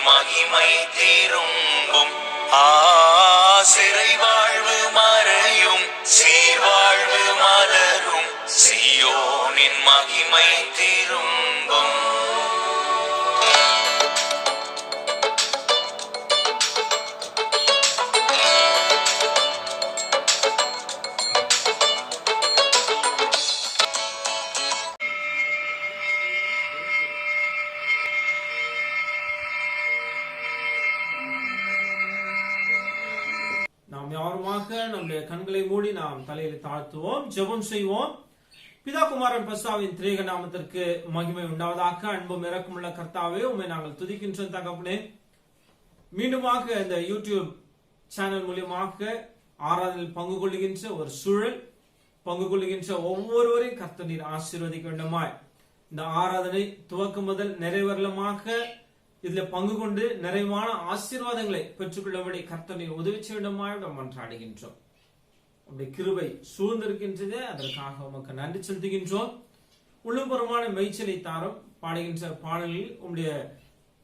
மகிமை தீரும்பும் சிறை வாழ்வு மறையும் சீர்வாழ்வு மலரும் சீயோனின் மகிமை தீரும்பும். நாம் யாருமாக நம்முடைய கண்களை மூடி நாம் தலையில் தாழ்த்துவோம், ஜெபம் செய்வோம். பிதா குமாரன் பரிசுத்தாவின் திரேக நாமத்திற்கு மகிமை உண்டாவதாக. அன்பும் இரக்கமுள்ள கர்த்தாவே, உம்மை நாங்கள் துதிக்கின்றோம் தகப்பனே. மீண்டுமாக இந்த யூடியூப் சேனல் மூலியமாக ஆராதனையில் பங்கு கொள்ளுகின்ற ஒரு சூழல், பங்கு கொள்ளுகின்ற ஒவ்வொருவரையும் கர்த்தர் நீர் ஆசீர்வதிக்க வேண்டுமாய். இந்த ஆராதனை துவக்கம் முதல் நிறைவேறலமாக இதுல பங்கு கொண்டு நிறைவான ஆசீர்வாதங்களை பெற்றுக்கொள்ளபடி கர்த்தர் நீர் உதவி செய்ய வேண்டுமாய் மன்றாடுகின்றோம். உடைய கிருபை சூழ்ந்திருக்கின்றது, அதற்காக உமக்கு நன்றி செலுத்துகின்றோம். உள்ளும்புறமான மெய்ச்சலை தாரம் பாடுகின்ற பாடலில் உங்களுடைய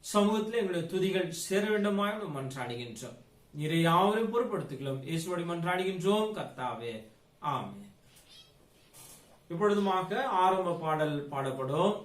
சமூகத்தில் எங்களுடைய துதிகள் சேர வேண்டுமாய் மன்றாடுகின்றோம். நீரை யாவரையும் பொறுப்படுத்திக்கலாம் இயேசுவோடு மன்றாடுகின்றோம் கர்த்தாவே, ஆமென். இப்பொழுதுமாக ஆரம்ப பாடல் பாடப்படும்.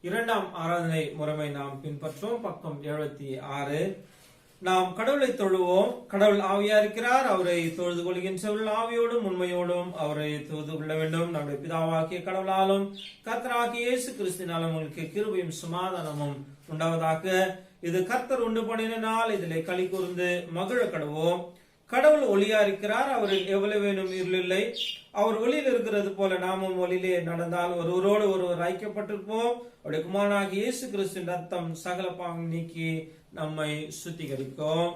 இரண்டாம் ஆராதனை முறைமை நாம் பின்பற்றோம். பக்கம் 76. நாம் கடவுளை தொழுவோம். கடவுள் ஆவியா இருக்கிறார். அவரை தொழுது கொள்கின்றவர்கள் ஆவியோடும் உண்மையோடும் அவரை தொழுது கொள்ள வேண்டும். நம்முடைய பிதாவாகிய கடவுளாலும் கர்த்தராகிய இயேசு கிறிஸ்துவினாலும் உங்களுக்கு கிருபையும் சமாதானமும் உண்டாவதாக. இது கர்த்தர் உண்டு பண்ணின நாள், இதிலே களி கூர்ந்து மகிழ கடவோம். கடவுள் ஒளியா இருக்கிறார். அவரில் எவ்வளவு வேணும் இருள் இல்லை. அவர் ஒளியில் இருக்கிறது போல நாமும் ஒளியிலே நடந்தால் ஒருவரோடு ஒருவர் ஐக்கியப்பட்டிருப்போம். அவருடைய குமாரனாகிய இயேசு கிறிஸ்துவின் ரத்தம் சகல பாவம் நீக்கி நம்மை சுத்திகரிக்கும்.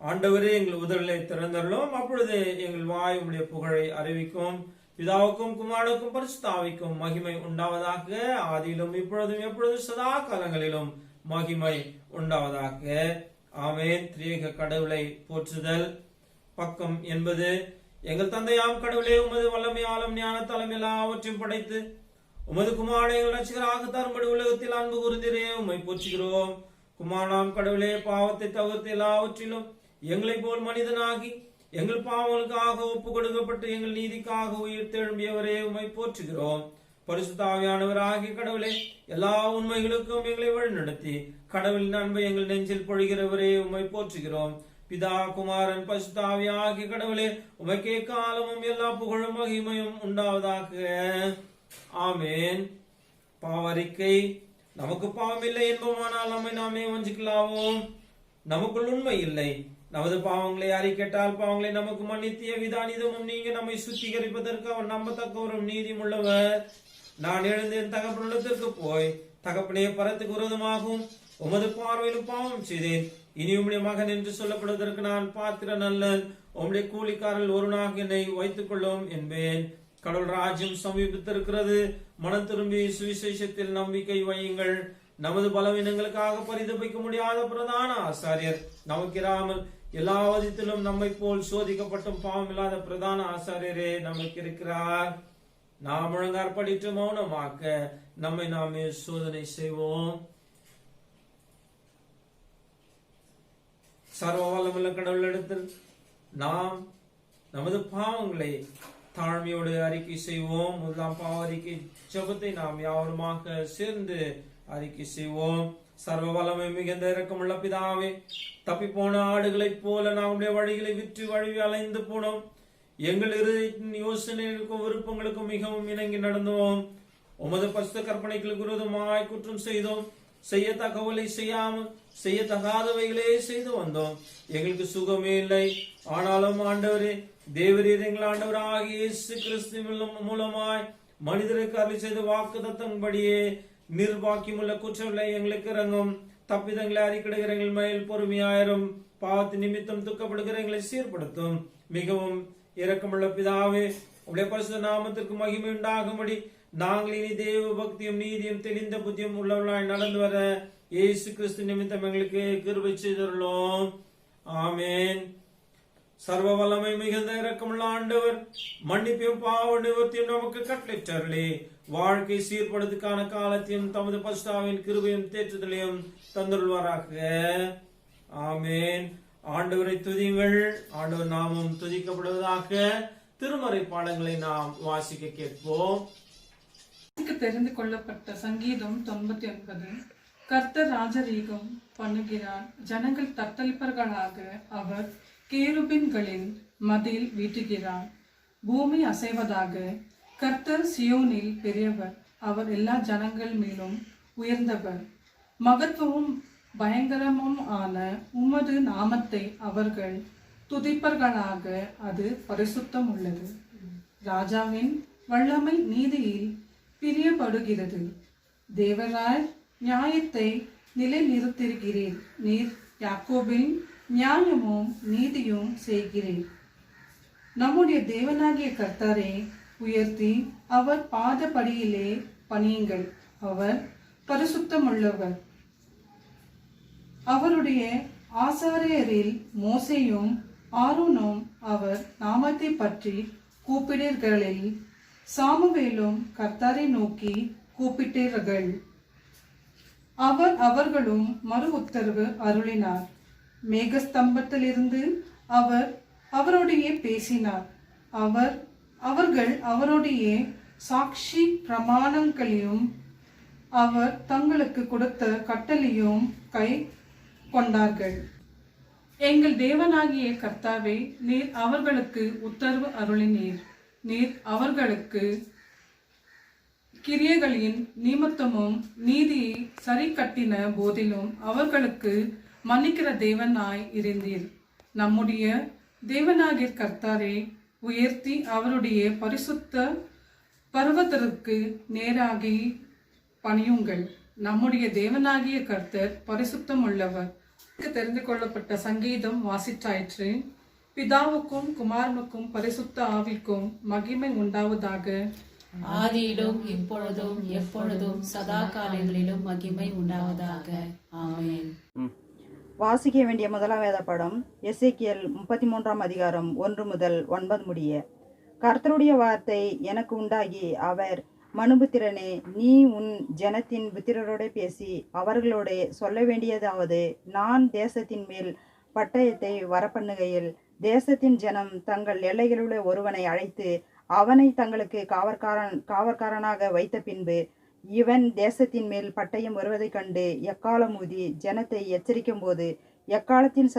ஆண்டவரே, எங்கள் உதடுகளை திறந்தருளும், அப்பொழுது எங்கள் வாய் உம்முடைய புகழை அறிவிக்கும். பிதாவுக்கும் குமாரனுக்கும் பரிசுத்த ஆவிக்கும் மகிமை உண்டாவதாக. ஆதியிலும் இப்பொழுதும் எப்பொழுதும் சதா காலங்களிலும் மகிமை உண்டாவதாக. ஆமென். திரியேக கடவுளை போற்றுதல். பக்கம் 80. எங்கள் தந்தையாம் கடவுளே, உமது வல்லமையாலும் ஞானத்தாலும் எல்லாவற்றையும் படைத்து உமது குமாரனை எங்கள் ரட்சகராக தரும்படி உலகத்தில் அன்பு கூர்ந்தீரே, உம்மை போற்றுகிறோம். குமாரனாம் கடவுளே, பாவத்தை தவிர்த்து எல்லாவற்றிலும் எங்களை போல் மனிதனாகி எங்கள் பாவங்களுக்காக ஒப்பு கொடுக்கப்பட்டு எங்கள் நீதிக்காக உயிர் தெழும்பியவரே, உம்மை போற்றுகிறோம். பரிசுத்த ஆவியானவராகிய கடவுளே, எல்லா உண்மைகளுக்கும் எங்களை வழிநடத்தி கடவுளின் அன்பை எங்கள் நெஞ்சில் பொழிகிறவரே, உம்மை போற்றுகிறோம். பிதா குமாரன் பரிசுத்த ஆவியாகிய கடவுளே, உமக்கே காலமும் எல்லா புகழும் மகிமையும் உண்டாவதாக. ஆமென். பாவறிக்கை. நமக்கு பாவம் இல்லை என்போமானால் நம்மை நாமே வஞ்சிக்கலாவோம். நமக்குள் உண்மை இல்லை. நமது பாவங்களை அறிக்கட்டால் பாவங்களை நமக்கு மன்னித்திய விதானிதமும் நீங்க நம்மை சுத்திகரிப்பதற்கு அவர் நம்பத்தக்கவரும் நீதியும் உள்ளவர். நான் எழுந்தேன் தகப்பனிடத்திற்கு போய், தகப்பனே, பரத்துக்கு விரோதமாகவும் உமது பார்வையிலும் பாவம் செய்தேன். இனி உம்முடைய மகன் என்று சொல்லப்படுவதற்கு நான் பாத்திரன் அல்லன். உம்முடைய கூலிக்காரர்கள் ஒருவனாக என்னை வைத்துக் கொள்ளும் என்பேன். கடவுள் ராஜ்யம் சமீபித்திருக்கிறது. மனம் திரும்பி சுவிசேஷத்தில் நம்பிக்கை வையுங்கள். நமது பலவீனங்களுக்காக பரிதபிக்க முடியாத பிரதான ஆசாரியர் நமக்கிராமல் எல்லா விதத்திலும் நம்மை போல் சோதிக்கப்பட்டும் பாவம் இல்லாத பிரதான ஆசாரியரே நமக்கு இருக்கிறார். நாம் முழங்காற்படிட்டு மௌனமாக்க நம்மை நாமே சோதனை செய்வோம். சர்வ வல்லமுள்ள கடவுளிடத்தில் நாம் நமது பாவங்களை தாழ்மையோடு அறிக்கை செய்வோம். முதலாம் பாவ அறிக்கை ஜெபத்தை நாம் யாவருமாக சேர்ந்து அறிக்கை செய்வோம். சர்வ வல்லமை மிகுந்த இரக்கமுள்ள பிதாவே, தப்பி போன ஆடுகளைப் போல நம்முடைய வழிகளை விற்று வழி அலைந்து போனோம். எங்கள் யோசனைகளுக்கும் விருப்பங்களுக்கும் மிகவும் இணங்கி நடந்தோம். உமது பரிசுத்த கற்பனைகளுக்கு விரோதமாய் குற்றம் செய்தோம். செய்யத்தக்கவலை செய்யாமல் செய்யத்தகாதவைகளே செய்து வந்தோம். எங்களுக்கு சுகமே இல்லை. ஆனாலும் ஆண்டவரே, தேவரீர் எங்கள் ஆண்டவராகிய இயேசு கிறிஸ்து மூலமாய் மனிதருக்கு அருளி செய்த வாக்கு தத்தம்படியே நிர்வாக்கியமுள்ள குற்றங்களை எங்களுக்கு இறங்கும். தப்பிதங்களை அறிக்கிடுகிற எங்கள் மேல் பொறுமையாயிரும். பாவத்து நிமித்தம் துக்கப்படுகிற எங்களை சீர்படுத்தும். மிகவும் இரக்கமுள்ள பிதாவே, உடைய பரிசுத்த நாமத்திற்கு மகிமை உண்டாகும்படி நாங்கள் இனி தேவ பக்தியும் நீதியும் தெளிந்த புத்தியும் உள்ளவர்களாய் நடந்து வர இயேசு கிறிஸ்து நிமித்தம் எங்களுக்கு கிருபை செய்துள்ளோம். ஆமேன். சர்வ வல்லமை மிகுந்த இரக்கமுள்ள ஆண்டவர் மன்னிப்பையும் பாவ நிவர்த்தியும் நமக்கு கட்டளையிட்டார்களே, வாழ்க்கை சீர்படுத்துக்கான காலத்தையும் தமது பரிசுத்தாவின் கிருபையும் தேற்றுதலையும் தந்துள்வாராக. ஆமேன். ஆண்டவரை துதியுங்கள். ஆண்டவர் நாமும் துதிக்கப்படுவதாக. திருமறை பாடங்களை நாம் வாசிக்க கேட்போம். தெரிந்து கொள்ளப்பட்ட சங்கீதம் 99. கர்த்தர் ராஜரீகம் பண்ணுகிறார், ஜனங்கள் தத்தளிப்பர்களாக அவர் கேருபின்களின் மதில் வீட்டுகிறார். பூமி அசைவதாக. கர்த்தர் சியோனில் பெரியவர், அவர் எல்லா ஜனங்கள் மேலும் உயர்ந்தவர். மகத்துவமும் பயங்கரமும் ஆன உமது நாமத்தை அவர்கள் துதிப்பர்களாக, அது பரிசுத்தம் உள்ளது. ராஜாவின் வல்லமை நீதியில் பிரியப்படுகிறது. தேவராய் நியாயத்தை நிலைநிறுத்துகிறீர். நீர் யாக்கோபின் நியாயமும் நீதியும் செய்கிறீர். நம்முடைய தேவனாகிய கர்த்தரை உயர்த்தி அவர் பாதப்படியிலே பணியுங்கள். அவர் பரிசுத்தமுள்ளவர். அவருடைய ஆசாரியரில் மோசேயும் ஆரோனும் அவர் நாமத்தை பற்றி கூப்பிடுகளில் சாமுவேலும் கர்த்தரை நோக்கி கூப்பிட்டீர்கள். அவர் அவர்களும் மறு உத்தரவு அருளினார். மேகஸ்தம்பத்திலிருந்து அவர் அவருடைய பேசினார். அவர்கள் அவருடைய சாட்சி பிரமாணங்களையும் அவர் தங்களுக்கு கொடுத்த கட்டளையும் கை கொண்டார்கள். எங்கள் தேவனாகிய கர்த்தாவே, நீர் அவர்களுக்கு உத்தரவு அருளினீர். நீர் அவர்களுக்கு கிரியைகளின் நிமித்தமும் நீதியை சரி கட்டின போதிலும் அவர்களுக்கு மன்னிக்கிற தேவனாய் இருந்தீர். நம்முடைய தேவனாகிய கர்த்தாரை உயர்த்தி அவருடைய பரிசுத்த பர்வதத்திற்கு நேராகி பணியுங்கள். நம்முடைய தேவனாகிய கர்த்தர் பரிசுத்தம் உள்ளவர். தெரிந்து கொள்ளப்பட்ட சங்கீதம் வாசித்தாயிற்று. பிதாவுக்கும் குமாரனுக்கும் பரிசுத்த ஆவிக்கும் மகிமை உண்டாவதாக. ஆதியிலும் இப்பொழுதும் எப்பொழுதும் சதா காலங்களிலும் மகிமை உண்டாவதாக. ஆமென். வாசிக்க வேண்டிய முதலாம் வேத படம் எசேக்கியேல் 33 அதிகாரம் 1 முதல் 9 முடிய. கர்த்தருடைய வார்த்தை எனக்கு உண்டாகி, அவர் மனுபுத்திரனே, நீ உன் ஜனத்தின் புத்திரரோட பேசி அவர்களோட சொல்ல வேண்டியதாவது, நான் தேசத்தின் மேல் பட்டயத்தை வரப்பண்ணுகையில் தேசத்தின் ஜனம் தங்கள் எல்லைகளுள்ள ஒருவனை அழைத்து அவனை தங்களுக்கு காவற்காரனாக வைத்த பின்பு இவன் தேசத்தின் மேல் பட்டயம் வருவதைக் கண்டு எக்காலம் ஊதி ஜனத்தை எச்சரிக்கும் போது எக்காலத்தின்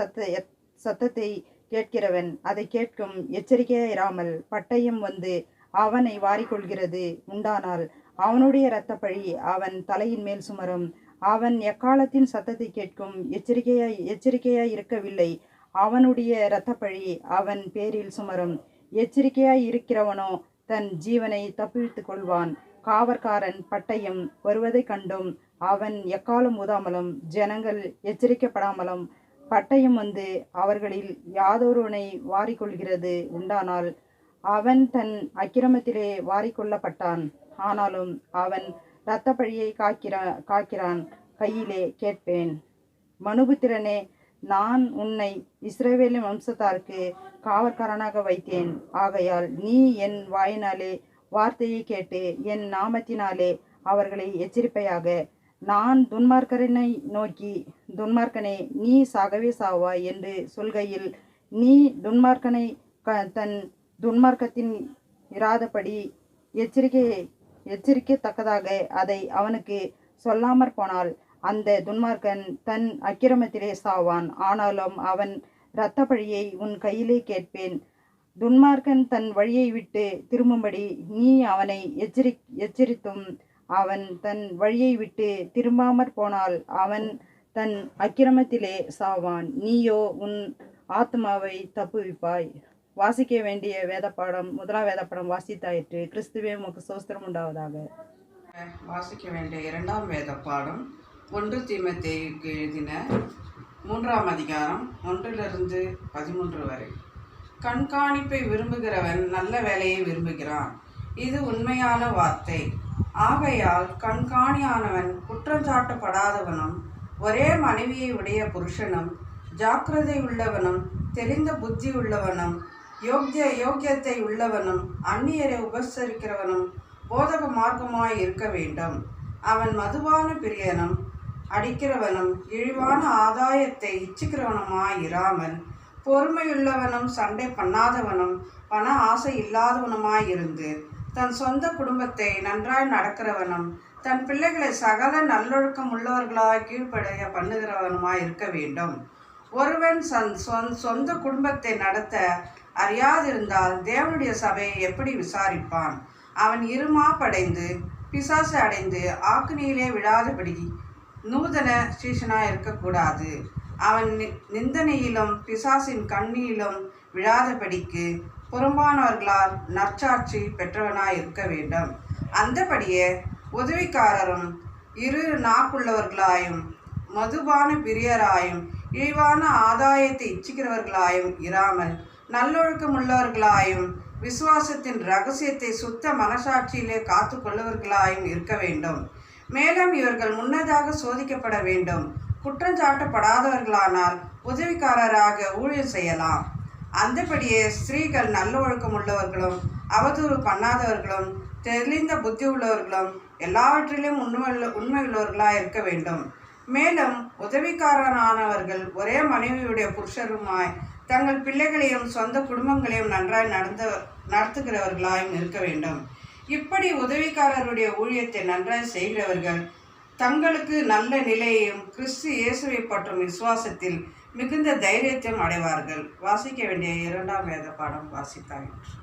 சத்தத்தை கேட்கிறவன் அதை கேட்கும் எச்சரிக்கையாயிராமல் பட்டயம் வந்து அவனை வாரிக்கொள்கிறது உண்டானால் அவனுடைய இரத்தப்பழி அவன் தலையின் மேல் சுமரும். அவன் எக்காலத்தின் சத்தத்தை கேட்கும் எச்சரிக்கையாய் இருக்கவில்லை, அவனுடைய இரத்தப்பழி அவன் பேரில் சுமரும். எச்சரிக்கையாய் இருக்கிறவனோ தன் ஜீவனை தப்பித்துக் கொள்வான். காவற்காரன் பட்டயம் வருவதைக் கண்டும் அவன் எக்காலம் ஊதாமலும் ஜனங்கள் எச்சரிக்கப்படாமலும் பட்டயம் வந்து அவர்களில் யாதொருவனை வாரிக்கொள்கிறது உண்டானால் அவன் தன் அக்கிரமத்திலே வாரிக்கொள்ளப்பட்டான். ஆனாலும் அவன் இரத்தப்பழியை காக்கிறான் கையிலே கேட்பேன். மனுபுத்திரனே, நான் உன்னை இஸ்ரவேலின் வம்சத்தாருக்கு காவற்காரனாக வைத்தேன். ஆகையால் நீ என் வாயினாலே வார்த்தையை கேட்டு என் நாமத்தினாலே அவர்களை எச்சரிப்பையாக. நான் துன்மார்க்கரனை நோக்கி, துன்மார்க்கனே, நீ சாகவே சாவாய் என்று சொல்கையில், நீ துன்மார்க்கனை தன் துன்மார்க்கத்தின் இராதபடி எச்சரிக்கத்தக்கதாக அதை அவனுக்கு சொல்லாமற் போனால், அந்த துன்மார்க்கன் தன் அக்கிரமத்திலே சாவான். ஆனாலும் அவன் இரத்த பழியை உன் கையிலே கேட்பேன். துன்மார்க்கன் தன் வழியை விட்டு திரும்பும்படி நீ அவனை எச்சரித்தும் அவன் தன் வழியை விட்டு திரும்பாமற் போனால் அவன் தன் அக்கிரமத்திலே சாவான். நீயோ உன் ஆத்மாவை தப்புவிப்பாய். வாசிக்க வேண்டிய வேதப்பாடம், முதலாம் வேதப்பாடம் வாசித்தாயிற்று. கிறிஸ்துவே உமக்கு சோஸ்திரம் உண்டாவதாக. வாசிக்க வேண்டிய இரண்டாம் வேதப்பாடம் 1 தீமோத்தேயுக்கு எழுதின 3ஆம் அதிகாரம் 1-13 வரை. கண்காணிப்பை விரும்புகிறவன் நல்ல வேலையை விரும்புகிறான், இது உண்மையான வார்த்தை. ஆகையால் கண்காணியானவன் குற்றஞ்சாட்டப்படாதவனும் ஒரே மனைவியை உடைய புருஷனும் ஜாக்கிரதை உள்ளவனும் தெளிந்த புத்தி உள்ளவனும் யோக்கியத்தை உள்ளவனும் அந்நியரை உபசரிக்கிறவனும் போதக மார்க்கமாய் இருக்க வேண்டும். அவன் மதுபான பிரியனும் அடிக்கிறவனும் இழிவான ஆதாயத்தை இச்சிக்கிறவனுமாய் இராமல் பொறுமையுள்ளவனும் சண்டை பண்ணாதவனும் பண ஆசை இல்லாதவனுமாய் இருந்து தன் சொந்த குடும்பத்தை நன்றாய் நடக்கிறவனும் தன் பிள்ளைகளை சகல நல்லொழுக்கம் உள்ளவர்களாய் கீழ்ப்படைய பண்ணுகிறவனுமாய் இருக்க வேண்டும். ஒருவன் சொந்த குடும்பத்தை நடத்த அறியாதிருந்தால் தேவனுடைய சபையை எப்படி விசாரிப்பான்? அவன் இருமாப்படைந்து பிசாசு அடைந்து ஆக்கினியிலே விழாதபடி நூதன சீஷனாய் இருக்கக்கூடாது. அவன் நிந்தனையிலும் பிசாசின் கண்ணியிலும் விழாதபடிக்கு புறம்பானவர்களால் நற்சாட்சி பெற்றவனாய் இருக்க வேண்டும். அந்தபடியே உதவிக்காரரும் இரு நாக்குள்ளவர்களாயும் மதுபான பிரியராயும் இழிவான ஆதாயத்தை இச்சிக்கிறவர்களாயும் இராமல் நல்லொழுக்கம் உள்ளவர்களாயும் விசுவாசத்தின் இரகசியத்தை சுத்த மனசாட்சியிலே காத்து கொள்ளவர்களாயும் இருக்க வேண்டும். மேலும் இவர்கள் முன்னதாக சோதிக்கப்பட வேண்டும். குற்றஞ்சாட்டப்படாதவர்களானால் உதவிக்காரராக ஊழியம் செய்யலாம். அந்தபடியே ஸ்திரீகள் நல்ல ஒழுக்கம் உள்ளவர்களும் அவதூறு பண்ணாதவர்களும் தெளிந்த புத்தி உள்ளவர்களும் எல்லாவற்றிலும் உண்மை உள்ளவர்களாக இருக்க வேண்டும். மேலும் உதவிக்காரனானவர்கள் ஒரே மனைவியுடைய புருஷருமாய் தங்கள் பிள்ளைகளையும் சொந்த குடும்பங்களையும் நன்றாய் நடத்துகிறவர்களாயும் இருக்க வேண்டும். இப்படி உதவிக்காரருடைய ஊழியத்தை நன்றாய் செய்கிறவர்கள் தங்களுக்கு நல்ல நிலையையும் கிறிஸ்து இயேசுவை பற்றும் விசுவாசத்தில் மிகுந்த தைரியத்தையும் அடைவார்கள். வாசிக்க வேண்டிய இரண்டாம் வேத பாடம் வாசித்தாயிற்று.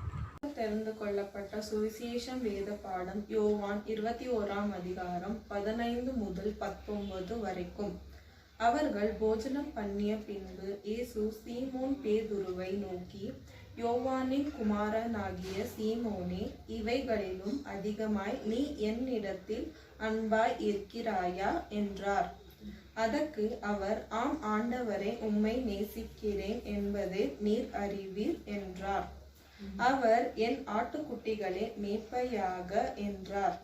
தெரிந்து கொள்ளப்பட்ட சுவிசேஷம் வேத பாடம் யோவான் 21ஆம் அதிகாரம் 15 முதல் 19 வரைக்கும். அவர்கள் போஜனம் பண்ணிய பின்பு இயேசு சீமோன் பேதுருவை நோக்கி, யோவானின் குமாரனாகிய சீமோனே, இவைகளிலும் அதிகமாய் நீ என்னிடத்தில் அன்பாய் இருக்கிறாயா என்றார். அதற்கு அவர், ஆம் ஆண்டவரே, உம்மை நேசிக்கிறேன் என்பதை நீர் அறிவீர் என்றார். அவர், என் ஆட்டுக்குட்டிகளே மேய்ப்பையாக என்றார்.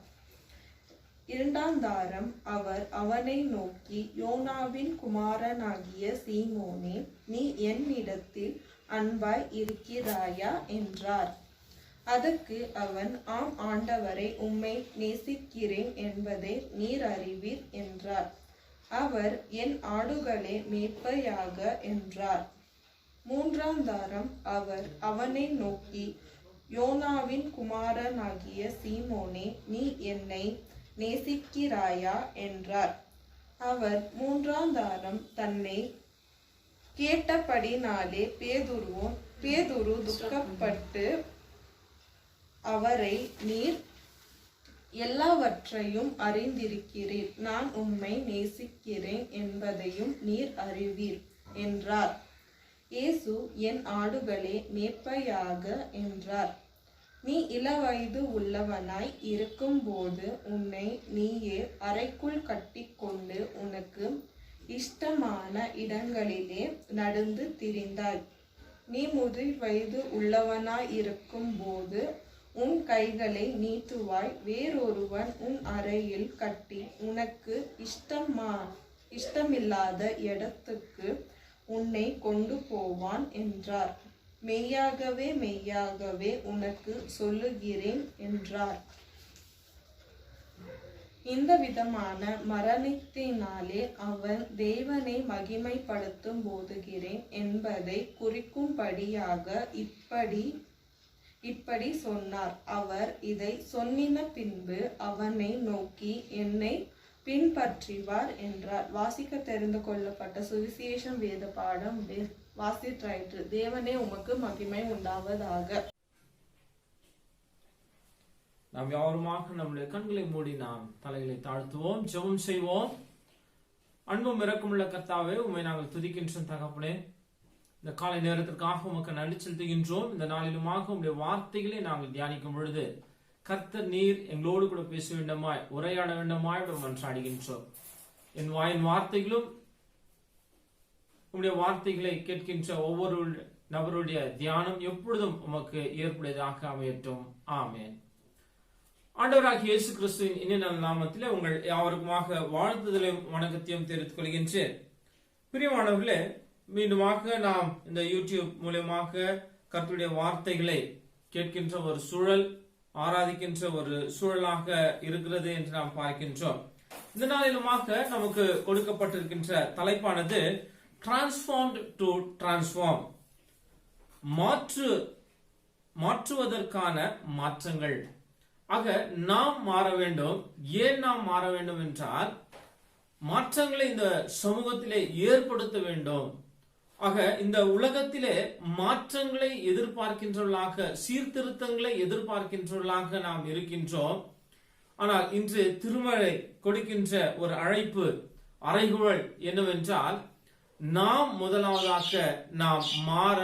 இரண்டாந்தாரம் அவர் அவனை நோக்கி, யோனாவின் குமாரனாகிய சீமோனே, நீ என்னிடத்தில் அன்பாய் இருக்கிறாயா என்றார். அதற்கு அவன், ஆம் ஆண்டவரை, உம்மை நேசிக்கிறேன் என்பதை நீர் அறிவீர் என்றார். அவர், என் ஆடுகளே மேய்ப்பையாக என்றார். மூன்றாந்தாரம் அவர் அவனை நோக்கி, யோனாவின் குமாரனாகிய சீமோனே, நீ என்னை நேசிக்கிறாயா என்றார். அவர் மூன்றாந்தாரம் தன்னை கேட்டபடினாலே பேதுரு துக்கப்பட்டு அவரை, நீர் எல்லாவற்றையும் அறிந்திருக்கிறீர், நான் உம்மை நேசிக்கிறேன் என்பதையும் நீர் அறிவீர் என்றார். இயேசு, என் ஆடுகளே மேய்ப்பையாக என்றார். நீ இளவயது உள்ளவனாய் இருக்கும்போது உன்னை நீயே அறைக்குள் கட்டிக்கொண்டு உனக்கு இஷ்டமான இடங்களிலே நடந்து திரிந்தாய். நீ முதிர் வயது உள்ளவனாய் இருக்கும் போது உன் கைகளை நீட்டுவாய், வேறொருவன் உன் அறையில் கட்டி உனக்கு இஷ்டமில்லாத இடத்துக்கு உன்னை கொண்டு போவான் என்றார். மெய்யாகவே மெய்யாகவே உனக்கு சொல்லுகிறேன் என்றார். இந்த விதமான மரணத்தினாலே அவன் தேவனை மகிமைப்படுத்தும் போதுகிறேன் என்பதை குறிக்கும்படியாக இப்படி சொன்னார். அவர் இதை சொன்னின பின்பு அவனை நோக்கி என்னை பின்பற்றிவார் என்றார். வாசிக்க தெரிந்து கொள்ளப்பட்ட சுவிசேஷம் வேத பாடம் வாசித்தாயிற்று. தேவனே உமக்கு மகிமை உண்டாவதாக. நாம் யாருமாக நம்முடைய கண்களை மூடி நாம் தலைகளை தாழ்த்துவோம், ஜெபம் செய்வோம். அன்பும் இரக்கமுள்ள கர்த்தாவே, உம்மை நாங்கள் துதிக்கின்றோம் தகப்பனே. இந்த காலை நேரத்திற்காக உமக்கு நன்றி செலுத்துகின்றோம். இந்த நாளிலுமாக உங்களுடைய வார்த்தைகளை நாங்கள் தியானிக்கும் பொழுது கர்த்தர் நீர் எங்களோடு கூட பேச வேண்டுமாய், உரையாட வேண்டுமாய் மன்றாடுகின்றோம். என் வாயின் வார்த்தைகளும் உங்களுடைய வார்த்தைகளை கேட்கின்ற ஒவ்வொரு நபருடைய தியானம் எப்பொழுதும் உமக்கு ஏற்புடையதாக அமையட்டும். ஆமென். ஆண்டவராகிய இயேசு கிறிஸ்துவின் இனிய நாமத்திலே உங்கள் யாவருக்குமாக வாழ்த்துதலையும் வணக்கத்தையும் தெரிவித்துக் கொள்கின்றேன். பிரியமானவர்களே, மீண்டுமாக நாம் இந்த யூடியூப் மூலமாக கர்த்தருடைய வார்த்தைகளை கேட்கின்ற ஒரு சூழல், ஆராதிக்கின்ற ஒரு சூழலாக இருக்கிறது என்று நாம் பார்க்கின்றோம். இந்த நாளிலுமாக நமக்கு கொடுக்கப்பட்டிருக்கின்ற தலைப்பானது டிரான்ஸ்ஃபார்ம்ட் டு டிரான்ஸ்ஃபார்ம், மாற்றுவதற்கான மாற்றங்கள். ஆக நாம் மாற வேண்டும். ஏன் நாம் மாற வேண்டும் என்றால், மாற்றங்களை இந்த சமூகத்திலே ஏற்படுத்த வேண்டும். ஆக இந்த உலகத்திலே மாற்றங்களை எதிர்பார்க்கின்றவர்களாக, சீர்திருத்தங்களை எதிர்பார்க்கின்றவர்களாக நாம் இருக்கின்றோம். ஆனால் இன்று திருமறை கொடுக்கின்ற ஒரு அழைப்பு, அறைகூவல் என்னவென்றால், நாம் முதலாவதாக நாம் மாற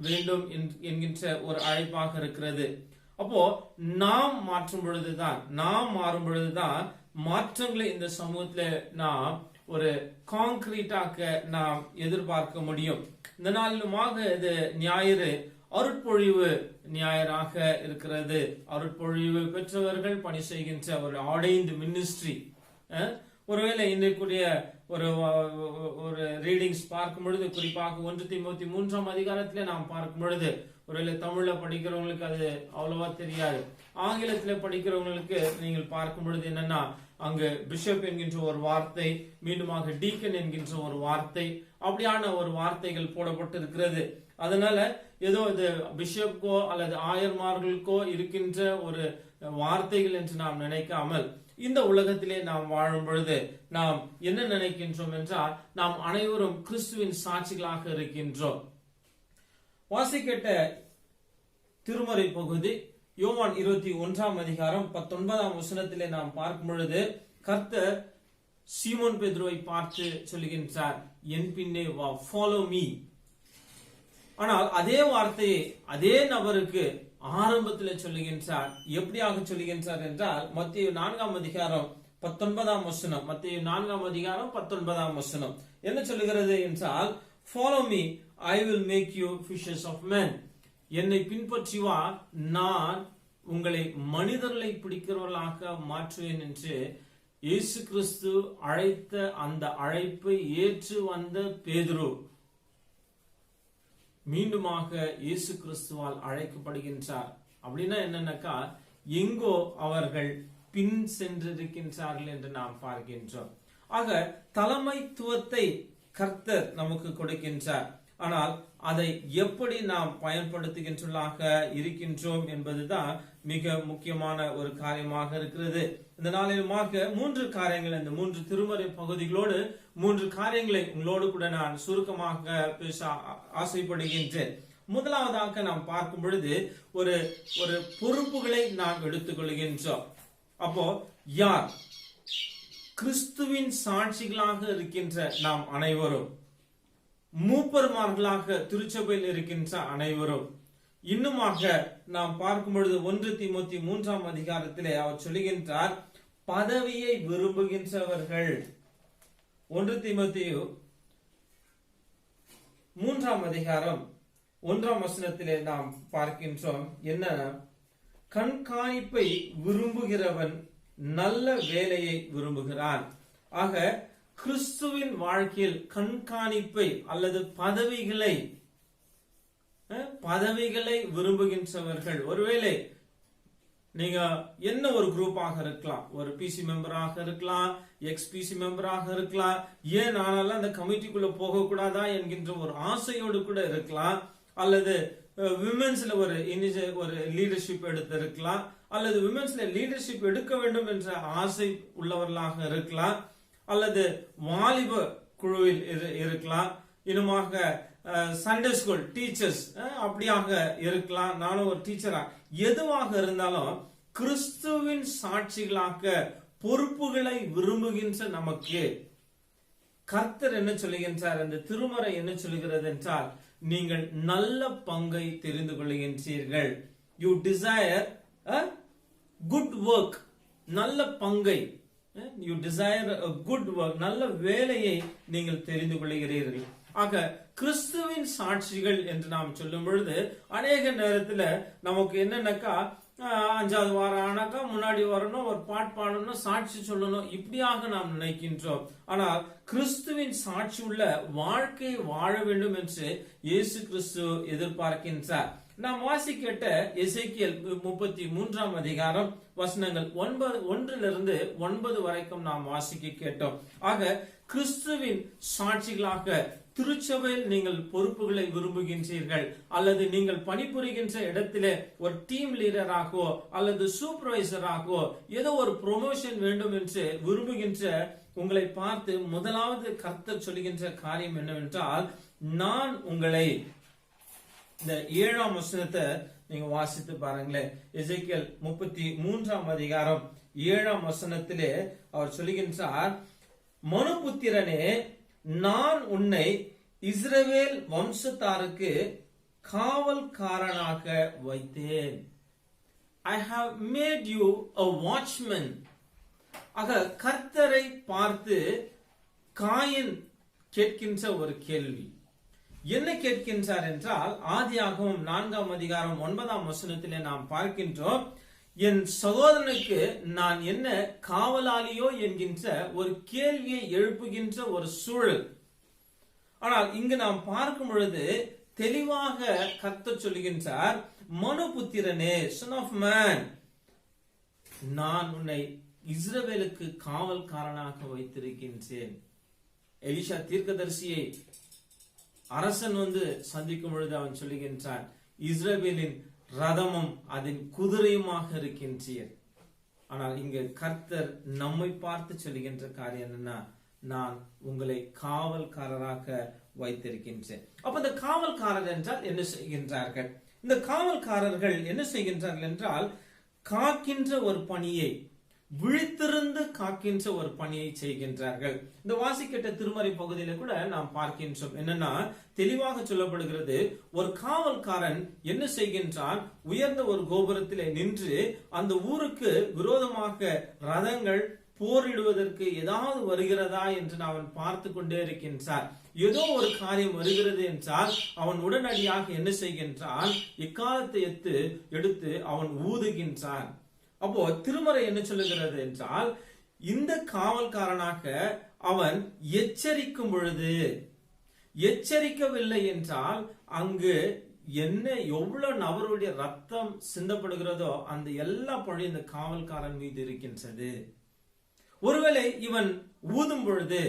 வேண்டும் என்கின்ற ஒரு அழைப்பாக இருக்கிறது. அப்போ நாம் மாற்றும் பொழுதுதான், நாம் மாறும் பொழுதுதான் மாற்றங்களை இந்த சமூகத்துல நாம் ஒரு கான்கிரீட்டாக நாம் எதிர்பார்க்க முடியும். இந்த நாளிலுமாக இது ஞாயிறு, அருட்பொழிவு ஞாயிறாக இருக்கிறது. அருட்பொழிவு பெற்றவர்கள் பணி செய்கின்ற ஒரு ஆர்டைன்டு மினிஸ்ட்ரி. ஒருவேளை இன்றைக்குரிய ஒரு ரீடிங்ஸ் பார்க்கும் பொழுது, குறிப்பாக 1 தீமோத்தி 3ஆம் அதிகாரத்திலே நாம் பார்க்கும் பொழுது, ஒருவேளை தமிழ்ல படிக்கிறவங்களுக்கு அது அவ்வளவா தெரியாது. ஆங்கிலத்துல படிக்கிறவங்களுக்கு நீங்கள் பார்க்கும் பொழுது என்னன்னா, அங்கு பிஷப் என்கின்ற ஒரு வார்த்தை, மீண்டுமாக டீக்கன் என்கின்ற ஒரு வார்த்தை, அப்படியான ஒரு வார்த்தைகள் போடப்பட்டு இருக்கிறது. அதனால ஏதோ இது பிஷப்கோ அல்லது ஆயர்மார்களுக்கோ இருக்கின்ற ஒரு வார்த்தைகள் என்று நாம் நினைக்காமல், இந்த உலகத்திலே நாம் வாழும் பொழுது நாம் என்ன நினைக்கின்றோம் என்றால், நாம் அனைவரும் கிறிஸ்துவின் சாட்சிகளாக இருக்கின்றோம். வாசிக்கட்ட திருமறை பகுதி யோவான் 21ஆம் அதிகாரம் 19ஆம் வசனத்திலே நாம் பார்க்கும் பொழுது, கர்த்தர் சீமோன் பேதுருவை பார்த்து சொல்லுகின்றார், என் பின்னே வா, ஃபாலோ மீ. ஆனால் அதே வார்த்தையை அதே நபருக்கு ஆரம்பத்தில் சொல்லுகின்றார். எப்படியாக சொல்லுகின்றார் என்றால், மத்தேயு 4ஆம் அதிகாரம் 19ஆம் வசனம், மத்தேயு 4ஆம் அதிகாரம் 19ஆம் வசனம் என்ன சொல்லுகிறது என்றால், follow me, I will make you fishers of men. என்னை பின்பற்றி வா, நான் உங்களை மனிதர்களை பிடிக்கிறவர்களாக மாற்றுவேன் என்று இயேசு கிறிஸ்து அழைத்த அந்த அழைப்பை ஏற்று வந்த பேதுரு மீண்டுமாக இயேசு கிறிஸ்துவால் அழைக்கப்படுகின்றார். அப்படின்னா என்னன்னாக்கா, எங்கோ அவர்கள் பின் சென்றிருக்கின்றார்கள் என்று நாம் பார்க்கின்றோம். ஆக தலைமைத்துவத்தை கர்த்தர் நமக்கு கொடுக்கின்றார். ஆனால் அதை எப்படி நாம் பயன்படுத்துகின்றதாக இருக்கின்றோம் என்பதுதான் மிக முக்கியமான ஒரு காரியமாக இருக்கிறது. இந்த நாளிலுமாக 3 காரியங்கள், இந்த 3 திருமறை பகுதிகளோடு 3 காரியங்களை உங்களோடு கூட நான் சுருக்கமாக பேச ஆசைப்படுகின்றேன். முதலாவதாக நாம் பார்க்கும் பொழுது ஒரு பொறுப்புகளை நாம் எடுத்துக்கொள்கின்றோம். அப்போ யார்? கிறிஸ்துவின் சாட்சிகளாக இருக்கின்ற நாம் அனைவரும், மூப்பர்மார்களாக திருச்சபையில் இருக்கின்ற அனைவரும், இன்னுமாக நாம் பார்க்கும் பொழுது 1 தீமோத்தி 3ஆம் அதிகாரத்திலே அவர் சொல்லுகின்றார், பதவியை விரும்புகின்றவர்கள். 1 தீமோத்தி 3ஆம் அதிகாரம் 1ஆம் வசனத்திலே நாம் பார்க்கின்றோம், என்ன? கண்காணிப்பை விரும்புகிறவன் நல்ல வேலையை விரும்புகிறான். ஆக கிறிஸ்துவின் வாழ்க்கையில் கண்காணிப்பை அல்லது பதவிகளை விரும்புகின்றவர்கள், ஒருவேளை நீங்க என்ன ஒரு குரூப்பாக இருக்கலாம், ஒரு பிசி மெம்பராக இருக்கலாம், எக்ஸ்-பிசி மெம்பராக இருக்கலாம், ஏன் ஆனாலும் அந்த கமிட்டிக்குள்ள போக கூடாதா என்கின்ற ஒரு ஆசையோடு கூட இருக்கலாம், அல்லது விமென்ஸ்ல ஒரு லீடர்ஷிப் எடுத்து இருக்கலாம், அல்லது விமென்ஸ்ல லீடர்ஷிப் எடுக்க வேண்டும் என்ற ஆசை உள்ளவர்களாக இருக்கலாம், அல்லது வாலிப குழுவில் இருக்கலாம், இன்னுமாக சண்டே ஸ்கூல் டீச்சர்ஸ் அப்படியாக இருக்கலாம், நானும் ஒரு டீச்சரா, எதுவாக இருந்தாலும் கிறிஸ்துவின் சாட்சிகளாக பொறுப்புகளை விரும்புகின்ற நமக்கு கர்த்தர் என்ன சொல்லுகின்றார், அந்த திருமறை என்ன சொல்லுகிறது என்றால், நீங்கள் நல்ல பங்கை தெரிந்து கொள்ளுகின்றீர்கள். யூ டிசைர் குட் ஒர்க், நல்ல பங்கை, யூ டிசைர் குட் ஒர்க், நல்ல வேலையை நீங்கள் தெரிந்து கொள்ளுகிறீர்கள். ஆக கிறிஸ்துவின் சாட்சிகள் என்று நாம் சொல்லும் பொழுது அநேக நேரத்துல நமக்கு என்னன்னாக்கா 5வது வாரம் ஆனாக்கா முன்னாடி வரணும், ஒரு பாட்டு பாடணும், சாட்சி சொல்லணும், இப்படியாக நாம் நினைக்கின்றோம். ஆனால் கிறிஸ்துவின் சாட்சி உள்ள வாழ்க்கை வாழ வேண்டும் என்று இயேசு கிறிஸ்து எதிர்பார்க்கின்றார். நாம் வாசிக்கேட்ட எசேக்கியேல் 33ஆம் அதிகாரம் வசனங்கள் 1 வரைக்கும் நாம் வாசிக்க கேட்டோம். ஆக கிறிஸ்துவின் சாட்சிகளாக திருச்சபையில் நீங்கள் பொறுப்புகளை விரும்புகின்றீர்கள், அல்லது நீங்கள் பணிபுரிகின்ற இடத்திலே ஒரு டீம் லீடராகவோ அல்லது சூப்பர்வைசராகவோ ஏதோ ஒரு ப்ரொமோஷன் வேண்டும் என்று விரும்புகின்ற உங்களை பார்த்து முதலாவது கர்த்தர் சொல்லுகின்ற காரியம் என்னவென்றால், நான் உங்களை, இந்த 7ஆம் வசனத்தை நீங்க வாசித்து பாருங்களேன். எசேக்கியேல் 33ஆம் அதிகாரம் 7ஆம் வசனத்திலே அவர் சொல்லுகின்றார், மனுபுத்திரனே, நான் உன்னை இஸ்ரவேல் வம்சத்தாருக்கு காவல்காரனாக வைத்தேன். I have made you a watchman. ஆக கர்த்தரை பார்த்து காயின் கேட்கின்ற ஒரு கேள்வி என்ன கேட்கின்றார் என்றால், ஆதியாகமம் 4ஆம் அதிகாரம் 9ஆம் வசனத்திலே நாம் பார்க்கின்றோம், என் சகோதரனுக்கு நான் என்ன காவலாளியோ என்கின்ற ஒரு கேள்வியை எழுப்புகின்ற ஒரு சூழல். ஆனால் இங்கு நாம் பார்க்கும் பொழுது தெளிவாக கர்த்தர் சொல்லுகின்றார், மனுபுத்திரனே, son of man, நான் உன்னை இஸ்ரவேலுக்கு காவல்காரனாக வைத்திருக்கின்றேன். எலிஷா தீர்க்கதரிசியை அரசன் சந்திக்கும் பொழுது அவன் சொல்லுகின்றான், இஸ்ரவேலின் ரதமும் அதன் குதிரையுமாக இருக்கின்றீர். ஆனால் இங்க கர்த்தர் நம்மை பார்த்து சொல்லுகின்ற காரியம் என்னன்னா, நான் உங்களை காவல்காரராக வைத்திருக்கின்றேன். அப்ப இந்த காவல்காரர் என்றால் என்ன செய்கின்றார்கள்? இந்த காவல்காரர்கள் என்ன செய்கின்றார்கள் என்றால், காக்கின்ற ஒரு பணியை, விழித்திருந்து காக்கின்ற ஒரு பணியை செய்கின்றார்கள். இந்த வாசிக்கட்ட திருமறை பகுதியில கூட நாம் பார்க்கின்றோம். என்னன்னா, தெளிவாக சொல்லப்படுகிறது, ஒரு காவல்காரன் என்ன செய்கின்றான், உயர்ந்த ஒரு கோபுரத்திலே நின்று அந்த ஊருக்கு விரோதமாக ரதங்கள் போரிடுவதற்கு ஏதாவது வருகிறதா என்று அவன் பார்த்து கொண்டே இருக்கின்றான். ஏதோ ஒரு காரியம் வருகிறது என்றால் அவன் உடனடியாக என்ன செய்கின்றான், இக்காலத்தை எடுத்து அவன் ஊதுகின்றான். அப்போ திருமறை என்ன சொல்லுகிறது என்றால், இந்த காவல்காரனாக அவன் எச்சரிக்கும் பொழுது, எச்சரிக்கவில்லை என்றால் அங்கு என்ன எவ்வளவு நபருடைய ரத்தம் சிந்தப்படுகிறதோ அந்த எல்லா பழி இந்த காவல்காரன் மீது இருக்கின்றது. ஒருவேளை இவன் ஊதும் பொழுது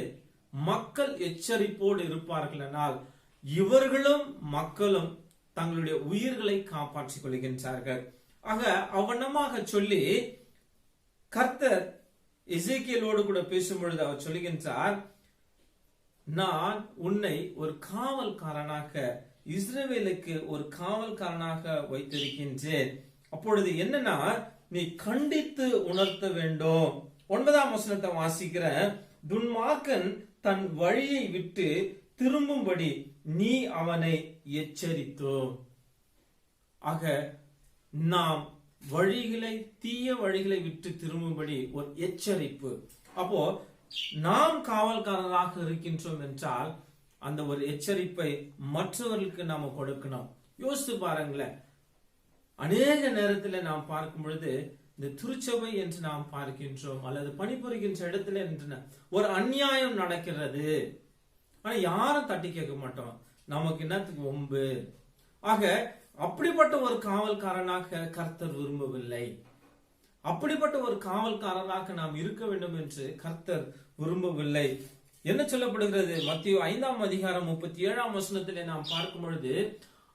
மக்கள் எச்சரிப்போடு இருப்பார்கள் என்றால் இவர்களும் மக்களும் தங்களுடைய உயிர்களை காப்பாற்றிக் கொள்கின்றார்கள். ஆக அவனமாக சொல்லி கர்த்தர் எசேக்கியேலோடு கூட பேசும் பொழுது அவர் சொல்லுகின்றார், நான் உன்னை ஒரு காவல்காரனாக, இஸ்ரவேலுக்கு ஒரு காவல்காரனாக வைத்திருக்கின்றேன். அப்பொழுது என்னன்னா, நீ கண்டித்து உணர்த்த வேண்டும். 9ஆம் வசனத்தை வாசிக்கிற, துன்மார்க்கன் தன் வழியை விட்டு திரும்பும்படி நீ அவனை எச்சரித்தோ. ஆக நாம் வழிகளை, தீய வழிகளை விட்டு திரும்பும்படி ஒரு எச்சரிப்பு. அப்போ நாம் காவல்காரராக இருக்கின்றோம் என்றால் அந்த ஒரு எச்சரிப்பை மற்றவர்களுக்கு நாம கொடுக்கணும். யோசித்து பாருங்களேன், அநேக நேரத்தில் நாம் பார்க்கும் பொழுது இந்த திருச்சபை என்று நாம் பார்க்கின்றோம், அல்லது பணிபுரிகின்ற இடத்துல என்று ஒரு அநியாயம் நடக்கிறது, ஆனா யாரும் தட்டி கேட்க மாட்டோம், நமக்கு என்னத்துக்கு வம்பு. ஆக அப்படிப்பட்ட ஒரு காவல்காரனாக கர்த்தர் விரும்பவில்லை. அப்படிப்பட்ட ஒரு காவல்காரராக நாம் இருக்க வேண்டும் என்று கர்த்தர் விரும்பவில்லை. என்ன சொல்லப்படுகிறது? மத்தேயு 5ஆம் அதிகாரம் 37ஆம் வசனத்திலே நாம் பார்க்கும் பொழுது,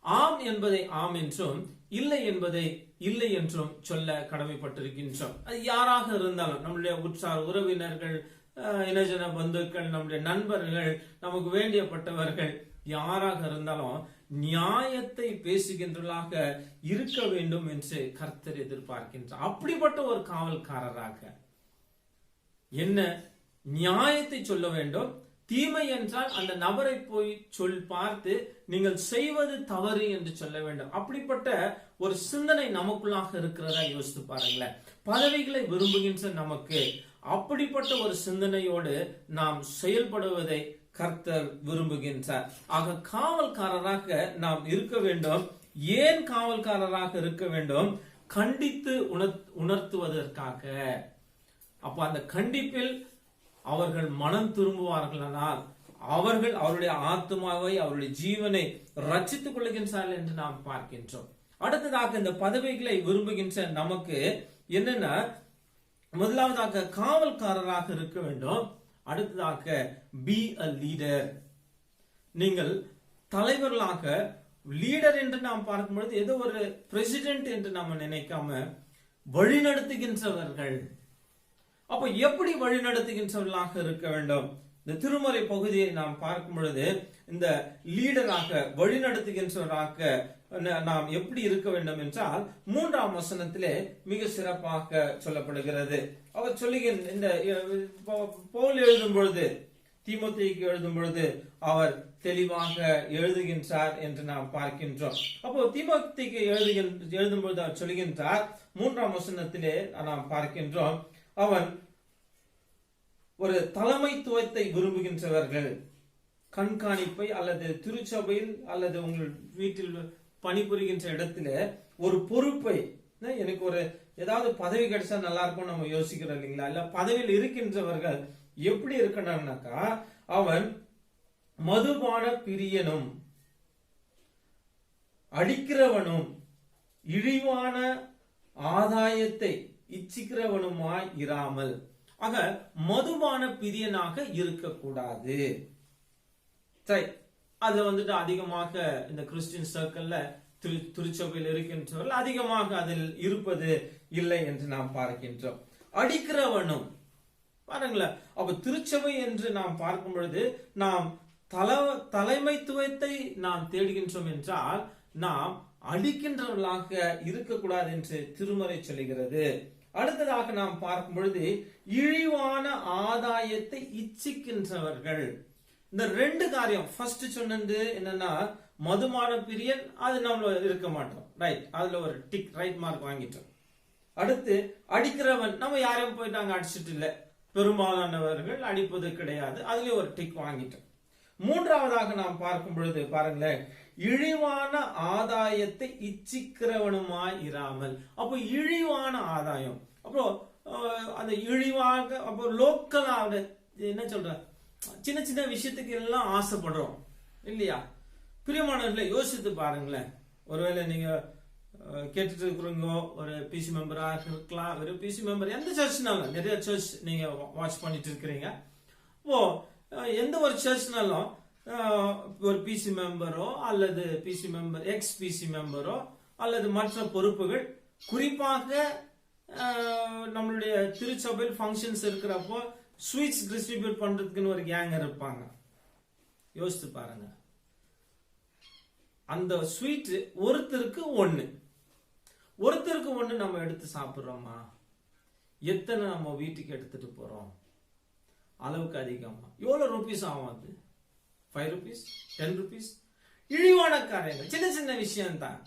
ஆம் என்பதை ஆம் என்றும் இல்லை என்பதை இல்லை என்றும் சொல்ல கடமைப்பட்டிருக்கின்றோம். அது யாராக இருந்தாலும், நம்முடைய உற்றார் உறவினர்கள், இனஜன பந்துக்கள், நம்முடைய நண்பர்கள், நமக்கு வேண்டியப்பட்டவர்கள் யாராக இருந்தாலும் நியாயத்தை பேசுகின்றவர்களாக இருக்க வேண்டும் என்று கர்த்தர் எதிர்பார்க்கின்றார். அப்படிப்பட்ட ஒரு காவல்காரராக என்ன நியாயத்தை சொல்ல வேண்டும். தீமை என்றால் அந்த நபரை போய் பார்த்து நீங்கள் செய்வது தவறு என்று சொல்ல வேண்டும். அப்படிப்பட்ட ஒரு சிந்தனை நமக்குள்ளாக இருக்கிறதா யோசித்து பாருங்களேன். பதவிகளை விரும்புகின்ற நமக்கு அப்படிப்பட்ட ஒரு சிந்தனையோடு நாம் செயல்படுவதை கர்த்தர் விரும்புகின்றார். ஆக காவல்காரராக நாம் இருக்க வேண்டும். ஏன் காவல்காரராக இருக்க வேண்டும்? கண்டித்து உணர்த்துவதற்காக. அப்ப அந்த கண்டிப்பில் அவர்கள் மனம் திரும்புவார்களானால் அவர்கள் அவருடைய ஆத்மாவை, அவருடைய ஜீவனை ரட்சித்துக் கொள்கின்றார்கள் என்று நாம் பார்க்கின்றோம். அடுத்ததாக இந்த பதவிகளை விரும்புகின்ற நமக்கு என்னன்னா, முதலாவதாக காவல்காரராக இருக்க வேண்டும். அடுத்ததாக பி அ லீடர். நீங்கள் தலைவர்களாக, லீடர் என்று நாம் பார்க்கும் பொழுது ஏதோ ஒரு பிரசிடென்ட் என்று நாம் நினைக்காம வழிநடத்துகின்றவர்கள். அப்ப எப்படி வழிநடத்துகின்றவர்களாக இருக்க வேண்டும்? இந்த திருமறை பகுதியை நாம் பார்க்கும் பொழுது இந்த லீடராக, வழிநடத்துகின்றவராக நாம் எப்படி இருக்க வேண்டும் என்றால் 3ஆம் வசனத்திலே மிக சிறப்பாக சொல்லப்படுகிறது. அவர் சொல்லுகின்ற இந்த பவுல் எழுதும் பொழுது, தீமோத்தேயுக்கு எழுதும் பொழுது அவர் தெளிவாக எழுதுகின்றார் என்று நாம் பார்க்கின்றோம். அப்போ தீமோத்தேயுக்கு எழுதும் பொழுது அவர் சொல்லுகின்றார், 3ஆம் வசனத்திலே நாம் பார்க்கின்றோம், அவன் ஒரு தலைமைத்துவத்தை விரும்புகின்றவர்கள், கண்காணிப்பை அல்லது திருச்சபையில் அல்லது உங்கள் வீட்டில் பணிபுரிகின்ற இடத்துல ஒரு பொறுப்பை, எனக்கு ஒரு ஏதாவது பதவி கிடைச்சா நல்லா இருக்கும் நம்ம யோசிக்கிறோம் இல்லைங்களா? இல்ல பதவியில் இருக்கின்றவர்கள் எப்படி இருக்கணும்னாக்கா, அவன் மதுபான பிரியனும் அடிக்கிறவனும் இழிவான ஆதாயத்தை இச்சிக்கிறவனுமாய் இராமல். ஆக மதுபான பிரியனாக இருக்கக்கூடாது. சரி, அதுல வந்துட்டு அதிகமாக இந்த கிறிஸ்டியன் சர்க்கிள்ல திருச்சபையில் இருக்கின்றவர்கள் அதிகமாக அதில் இருப்பது இல்லை என்று நாம் பார்க்கின்றோம். அடிக்கிறவனும் பாருங்களேன். அப்ப திருச்சபை என்று நாம் பார்க்கும் பொழுது நாம் தலைமைத்துவத்தை நாம் தேடுகின்றோம் என்றால் நாம் அடிக்கின்றவர்களாக இருக்கக்கூடாது என்று திருமறை சொல்லுகிறது. அடுத்ததாக நாம் பார்க்கும் பொழுது இழிவான ஆதாயத்தை இச்சிக்கின்றவர்கள். இந்த ரெண்டு காரியம், ஃபர்ஸ்ட் சொன்னது என்னன்னா மதுபான பிரியன், அது நம்ம இருக்க மாட்டோம், ரைட், அதுல ஒரு டிக், ரைட் மார்க் வாங்கிட்டோம். அடுத்து அடிக்கிறவன், நம்ம யாரையும் போயிட்டாங்க அடிச்சுட்டு இல்ல, பெரும்பாலானவர்கள் அடிப்பது கிடையாது, அதுல ஒரு டிக் வாங்கிட்டோம். மூன்றாவதாக நாம் பார்க்கும் பொழுது பாருங்களேன், இழிவான ஆதாயத்தை இச்சிக்கிறவனுமாய் இராமல். அப்போ இழிவான ஆதாயம், அப்புறம் அந்த இழிவாக, அப்புறம் லோக்கலாக என்ன சொல்ற, சின்ன சின்ன விஷயத்துக்கு எல்லாம் ஆசைப்படுறோம் இல்லையா? பிரியமானவர்களை யோசித்து பாருங்களேன். ஒருவேளை நீங்க கேட்டுட்டு இருக்கிறவங்க ஒரு பிசி மெம்பரா இருக்கலாம், ஒரு பிசி மெம்பர் எந்த சர்ச்னாலும், நிறைய சர்ச் நீங்க வாட்ச் பண்ணிட்டு இருக்கிறீங்க. இப்போ எந்த ஒரு சர்ச்னாலும் ஒரு பிசி மெம்பரோ அல்லது பிசி மெம்பர், எக்ஸ் பிசி மெம்பரோ அல்லது மற்ற பொறுப்புகள், குறிப்பாக நம்மளுடைய திருச்சபையில் ஃபங்க்ஷன்ஸ் இருக்கிறப்போ ஸ்வீட்ஸ் டிஸ்ட்ரிபியூட் பண்றதுக்குன்னு ஒரு கேங் இருப்பாங்க. யோசித்து பாருங்க, அந்த ஸ்வீட் ஒருத்தருக்கு ஒண்ணு நம்ம எடுத்து சாப்பிடுறோமா? எத்தனை நம்ம வீட்டுக்கு எடுத்துட்டு போறோம்? அளவுக்கு அதிகமா எவ்வளவு ரூபீஸ் ஆகும்? அது 5 rupees, 10 rupees. இழிவான காரியங்கள், சின்ன சின்ன விஷயம் தான்.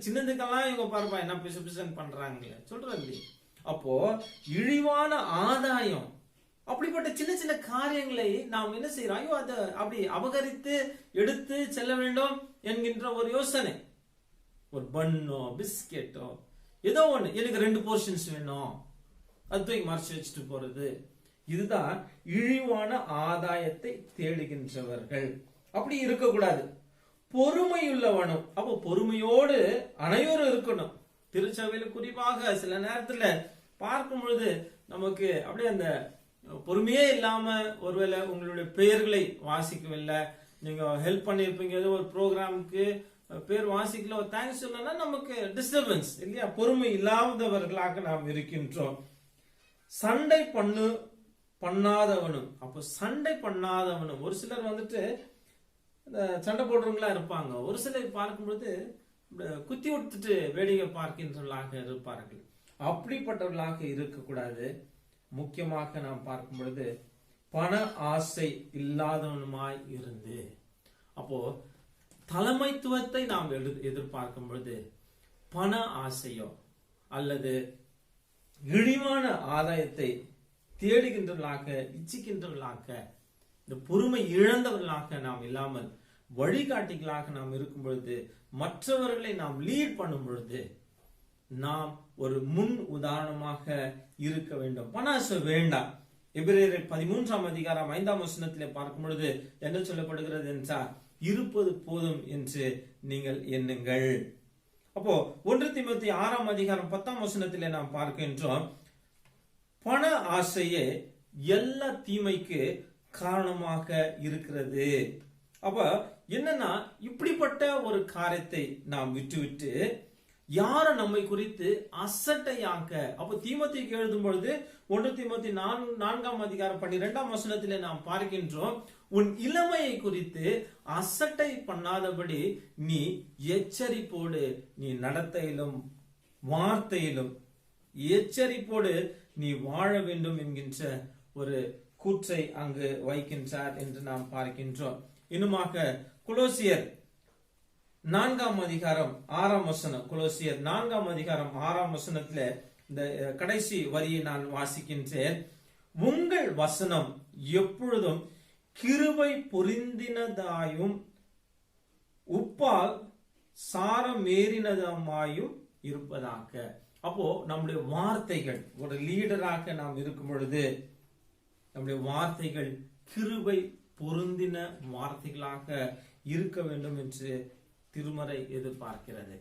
சின்னதுக்கெல்லாம் இவங்க பாருப்பா என்ன பிசு பண்றாங்களே சொல்றது. அப்போ இழிவான ஆதாயம், அப்படிப்பட்ட சின்ன சின்ன காரியங்களை நாம் என்ன செய்யறோம்? ஐயோ, அதை அப்படி அபகரித்து எடுத்து செல்ல வேண்டும் என்கின்ற ஒரு யோசனை. ஒரு பன்னோ பிஸ்கெட்டோ ஏதோ ஒண்ணு, எனக்கு 2 போர்ஷன்ஸ் வேணும், அது தூக்கி மறைச்சு வச்சுட்டு போறது. இதுதான் இழிவான ஆதாயத்தை தேடுகின்றவர்கள். அப்படி இருக்கக்கூடாது. பொறுமையுள்ளவனும், அப்போ பொறுமையோடு அனைவரும் இருக்கணும். திருச்சபையில குறிப்பாக சில நேரத்துல பார்க்கும் பொழுது நமக்கு அப்படியே அந்த பொறுமையே இல்லாம, ஒருவேளை உங்களுடைய பெயர்களை வாசிக்கவில்லை, நீங்க ஹெல்ப் பண்ணிருப்பீங்க, ஏதோ ஒரு ப்ரோக்ராமுக்கு பேர் வாசிக்கல, ஒரு தேங்க்ஸ் சொல்லனா நமக்கு டிஸ்டர்பன்ஸ் இல்லையா? பொறுமை இல்லாதவர்களாக நாம் இருக்கின்றோம். சண்டை பண்ணாதவனும், அப்போ சண்டை பண்ணாதவனும், ஒரு சிலர் வந்துட்டு சண்டை போடுறவங்களா இருப்பாங்க, ஒரு சிலர் பார்க்கும்போது குத்தி விட்டுட்டு வேடிக்கை பார்க்கின்றவர்களாக இருப்பார்கள். அப்படிப்பட்டவர்களாக இருக்கக்கூடாது. முக்கியமாக நாம் பார்க்கும் பொழுது பண ஆசை இல்லாதவனுமாய் இருந்து, அப்போ தலைமைத்துவத்தை நாம் எதிர்பார்க்கும் பொழுது பண ஆசையோ அல்லது இழிவான ஆதாயத்தை தேடுகின்றவர்களாக, இச்சிக்கின்றவர்களாக, இந்த பொறுமை இழந்தவர்களாக நாம் இல்லாமல் வழிகாட்டிகளாக நாம் இருக்கும் பொழுது, மற்றவர்களை நாம் லீட் பண்ணும் பொழுது நாம் ஒரு முன் உதாரணமாக இருக்க வேண்டும். பணாசை வேண்டாம். எபிரேயர் 13ஆம் அதிகாரம் 5ஆம் வசனத்திலே பார்க்கும் பொழுது என்ன சொல்லப்படுகிறது என்றால், இருப்பது போதும் என்று நீங்கள் எண்ணுங்கள். அப்போ 1 தீமோத்தேயு 6ஆம் அதிகாரம் 10ஆம் வசனத்திலே நாம் பார்க்கின்றோம், பண ஆசையே எல்லா தீமைக்கு காரணமாக இருக்கிறது. அப்ப என்னன்னா, இப்படிப்பட்ட ஒரு காரியத்தை நாம் விட்டுவிட்டு யார நம்மை குறித்து அசட்டையாக்க, அப்ப தீமோத்தேயுக்கு எழுதும் பொழுது 1 தீமோத்தேயு 4ஆம் அதிகாரம் 12ஆம் வசனத்திலே நாம் பார்க்கின்றோம், உன் இளமையை குறித்து அசட்டை பண்ணாதபடி நீ எச்சரிப்போடு, நீ நடத்தையிலும் வார்த்தையிலும் எச்சரிப்போடு நீ வாழ வேண்டும் என்கின்ற ஒரு கூற்றை அங்கு வைக்கின்றார் என்று நாம் பார்க்கின்றோம். இன்னுமாக கொலோசியர் 4ஆம் அதிகாரம் 6ஆம் வசனம், கொலோசியர் 4ஆம் அதிகாரம் 6ஆம் வசனத்துல இந்த கடைசி வரியை நான் வாசிக்கின்றேன். உங்கள் வசனம் எப்பொழுதும் கிருபை பொருந்தினதாயும் உப்பால் சாரமேறினதாயும் இருப்பதாக. அப்போ நம்முடைய வார்த்தைகள், ஒரு லீடராக நாம் இருக்கும் பொழுது நம்முடைய வார்த்தைகள் கிருபை பொருந்தின வார்த்தைகளாக இருக்க வேண்டும் என்று திருமறை எதிர்பார்க்கிறது.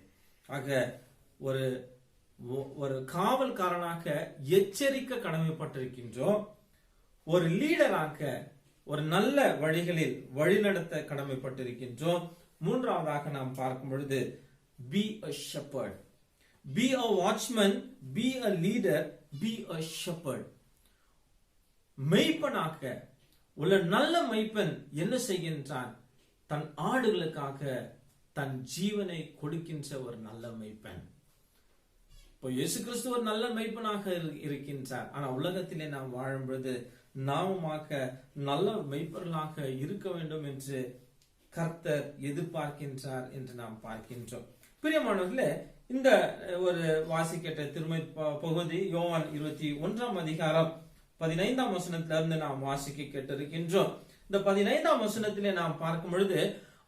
ஆக ஒரு காவல்காரனாக எச்சரிக்க கடமைப்பட்டிருக்கின்றோம். ஒரு லீடராக ஒரு நல்ல வழிகளில் வழிநடத்த கடமைப்பட்டிருக்கின்றோம். மூன்றாவதாக நாம் பார்க்கும் பொழுது be a shepherd, be a watchman, be a leader, be a shepherd. மெய்ப்பனாக உள்ள நல்ல மெய்ப்பன் என்ன செய்கின்றான்? தன் ஆடுகளுக்காக தன் ஜீவனை கொடுக்கின்ற ஒரு நல்ல மெய்ப்பன். இப்போ இயேசு கிறிஸ்து ஒரு நல்ல மெய்ப்பனாக இருக்கின்றார். ஆனா உலகத்திலே நாம் வாழும் பொழுது நாமமாக நல்ல மெய்ப்பர்களாக இருக்க வேண்டும் என்று கர்த்தர் எதிர்பார்க்கின்றார் என்று நாம் பார்க்கின்றோம். பிரியமானவர்களே, இந்த ஒரு வாசிக்கட்ட திருமை பகுதி யோவான் 21ஆம் அதிகாரம் 15ஆம் வசனத்திலிருந்து நாம் வாசிக்க கேட்டிருக்கின்றோம். இந்த 15ஆம் வசனத்திலே நாம் பார்க்கும் பொழுது,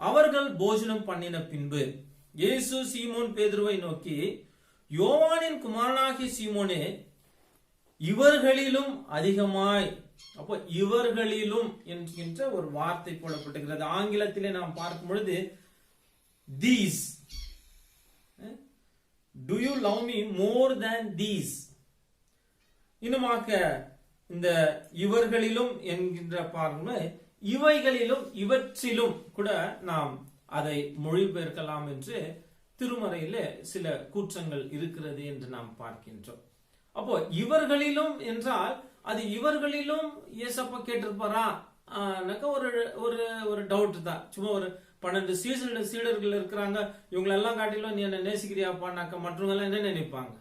அவர்கள் போஜனம் பண்ணின பின்பு இயேசு சீமோன் பேதுருவை நோக்கி, யோவானின் குமாரனாகிய சீமோனே, இவர்களிலும் அதிகமாய், அப்போ இவர்களிலும் என்கின்ற ஒரு வார்த்தை போடப்பட்டிருக்கிறது. ஆங்கிலத்திலே நாம் பார்க்கும் பொழுது these, do you love me more than these? இன்னுமாக இந்த இவர்களிலும் என்கின்ற பார்வை, இவைகளிலும் இவற்றிலும் கூட நாம் அதை மொழிபெயர்க்கலாம் என்று திருமறையிலே சில கூற்றங்கள் இருக்கிறது என்று நாம் பார்க்கின்றோம். அப்போ இவர்களிலும் என்றால் அது இவர்களிலும் ஏசப்பா கேட்டிருப்பாரா? ஒரு ஒரு டவுட் தான். சும்மா ஒரு 12 சீடர்கள் இருக்கிறாங்க, இவங்களெல்லாம் காட்டிலும் நீ என்ன நேசிக்கிறியாப்பான்னாக்க மற்றவங்க எல்லாம் என்ன நினைப்பாங்க?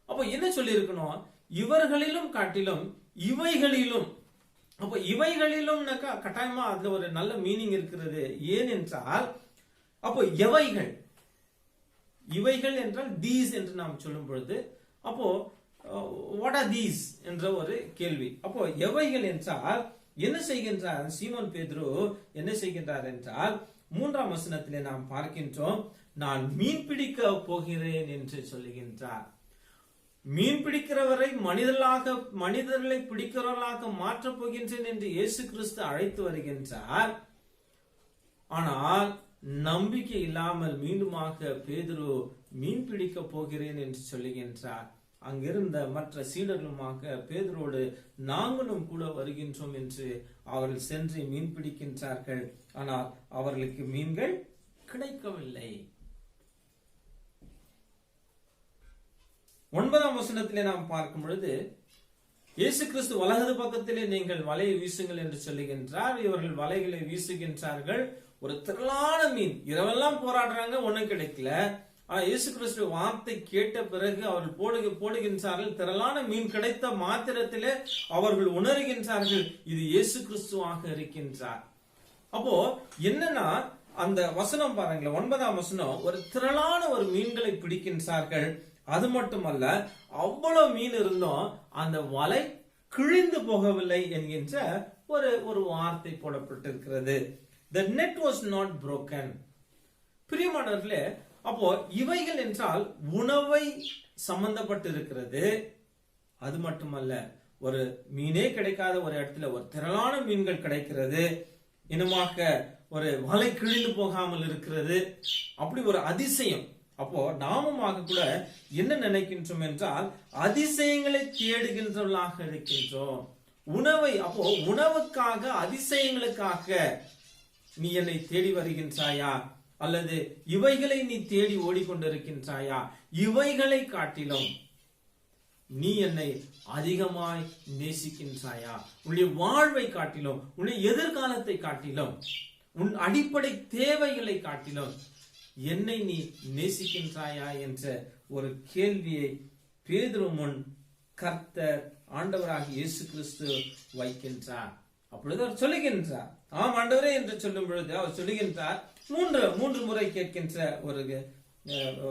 அப்போ என்ன சொல்லி இருக்கணும்? இவர்களிலும் காட்டிலும் இவைகளிலும். அப்போ இவைகளிலும்னாக்கா கட்டாயமா அதுல ஒரு நல்ல மீனிங் இருக்கிறது. ஏனென்றால் அப்போ எவைகள், இவைகள் என்றால் தீஸ் என்று நாம் சொல்லும் பொழுது, அப்போ what are these என்ற ஒரு கேள்வி. அப்போ எவைகள் என்றால் என்ன செய்கின்றார்? சீமோன் பேதுரு என்ன செய்கின்றார் என்றால், 3ஆம் வசனத்திலே நாம் பார்க்கின்றோம், நான் மீன் பிடிக்க போகிறேன் என்று சொல்லுகின்றார். மீன் பிடிக்கிறவரை மனிதர்களை பிடிக்கிறவர்களாக மாற்றப் போகின்றேன் என்று இயேசு கிறிஸ்து அழைத்து வருகின்றார். ஆனால் நம்பிக்கை இல்லாமல் மீண்டுமாக பேதுரு மீன் பிடிக்க போகிறேன் என்று சொல்லுகின்றார். அங்கிருந்த மற்ற சீடர்களுமாக பேதுரோடு நாங்களும் கூட வருகின்றோம் என்று அவர்கள் சென்று மீன் பிடிக்கின்றார்கள். ஆனால் அவர்களுக்கு மீன்கள் கிடைக்கவில்லை. 9ஆம் வசனத்திலே நாம் பார்க்கும் பொழுது இயேசு கிறிஸ்து வலது பக்கத்திலே நீங்கள் வலையை வீசுங்கள் என்று சொல்லுகின்றார். இவர்கள் வலைகளை வீசுகின்றார்கள். ஒரு திரளான மீன், இரவெல்லாம் போராடுறாங்க, ஒண்ணும் கிடைக்கல. ஆனா இயேசு கிறிஸ்து வார்த்தை கேட்ட பிறகு அவர்கள் போடுகின்றார்கள். திரளான மீன் கிடைத்த மாத்திரத்திலே அவர்கள் உணர்கின்றார்கள் இது இயேசு கிறிஸ்துவாக இருக்கின்றார். அப்போ என்னன்னா அந்த வசனம் பாருங்களேன், 9ஆம் வசனம், ஒரு திரளான ஒரு மீன்களை பிடிக்கின்றார்கள். அது மட்டுமல்ல, அவ்வளவு மீன் இருந்தும் அந்த வலை கிழிந்து போகவில்லை என்கின்ற ஒரு வார்த்தை போடப்பட்டிருக்கிறது. The net was not broken. பிரியமானவர்களே, அப்போ இவைகள் என்றால் உணவை சம்பந்தப்பட்டிருக்கிறது. அது மட்டுமல்ல, ஒரு மீனே கிடைக்காத ஒரு இடத்துல ஒரு திரளான மீன்கள் கிடைக்கிறது. இனமாக ஒரு வலை கிழிந்து போகாமல் இருக்கிறது. அப்படி ஒரு அதிசயம். அப்போ நாமுமாக கூட என்ன நினைக்கின்றோம் என்றால் அதிசயங்களை தேடுகின்றவர்களாக இருக்கின்றோம். உணவை, அப்போ உணவுக்காக, அதிசயங்களுக்காக நீ என்னை தேடி வருகின்றாயா? அல்லது இவைகளை நீ தேடி ஓடிக்கொண்டிருக்கின்றாயா? இவைகளை காட்டிலும் நீ என்னை அதிகமாய் நேசிக்கின்றாயா? உன்னுடைய வாழ்வை காட்டிலும், உன்னுடைய எதிர்காலத்தை காட்டிலும், உன் அடிப்படை தேவைகளை காட்டிலும் என்னை நீ நேசிக்கின்றாயா என்ற ஒரு கேள்வியை பேதுரு முன் கர்த்தர் ஆண்டவராக இயேசு கிறிஸ்து வைக்கின்றார். அப்பொழுது அவர் சொல்லுகின்றார், ஆம் ஆண்டவரே என்று சொல்லும் பொழுது அவர் சொல்லுகின்றார், மூன்று முறை கேட்கின்ற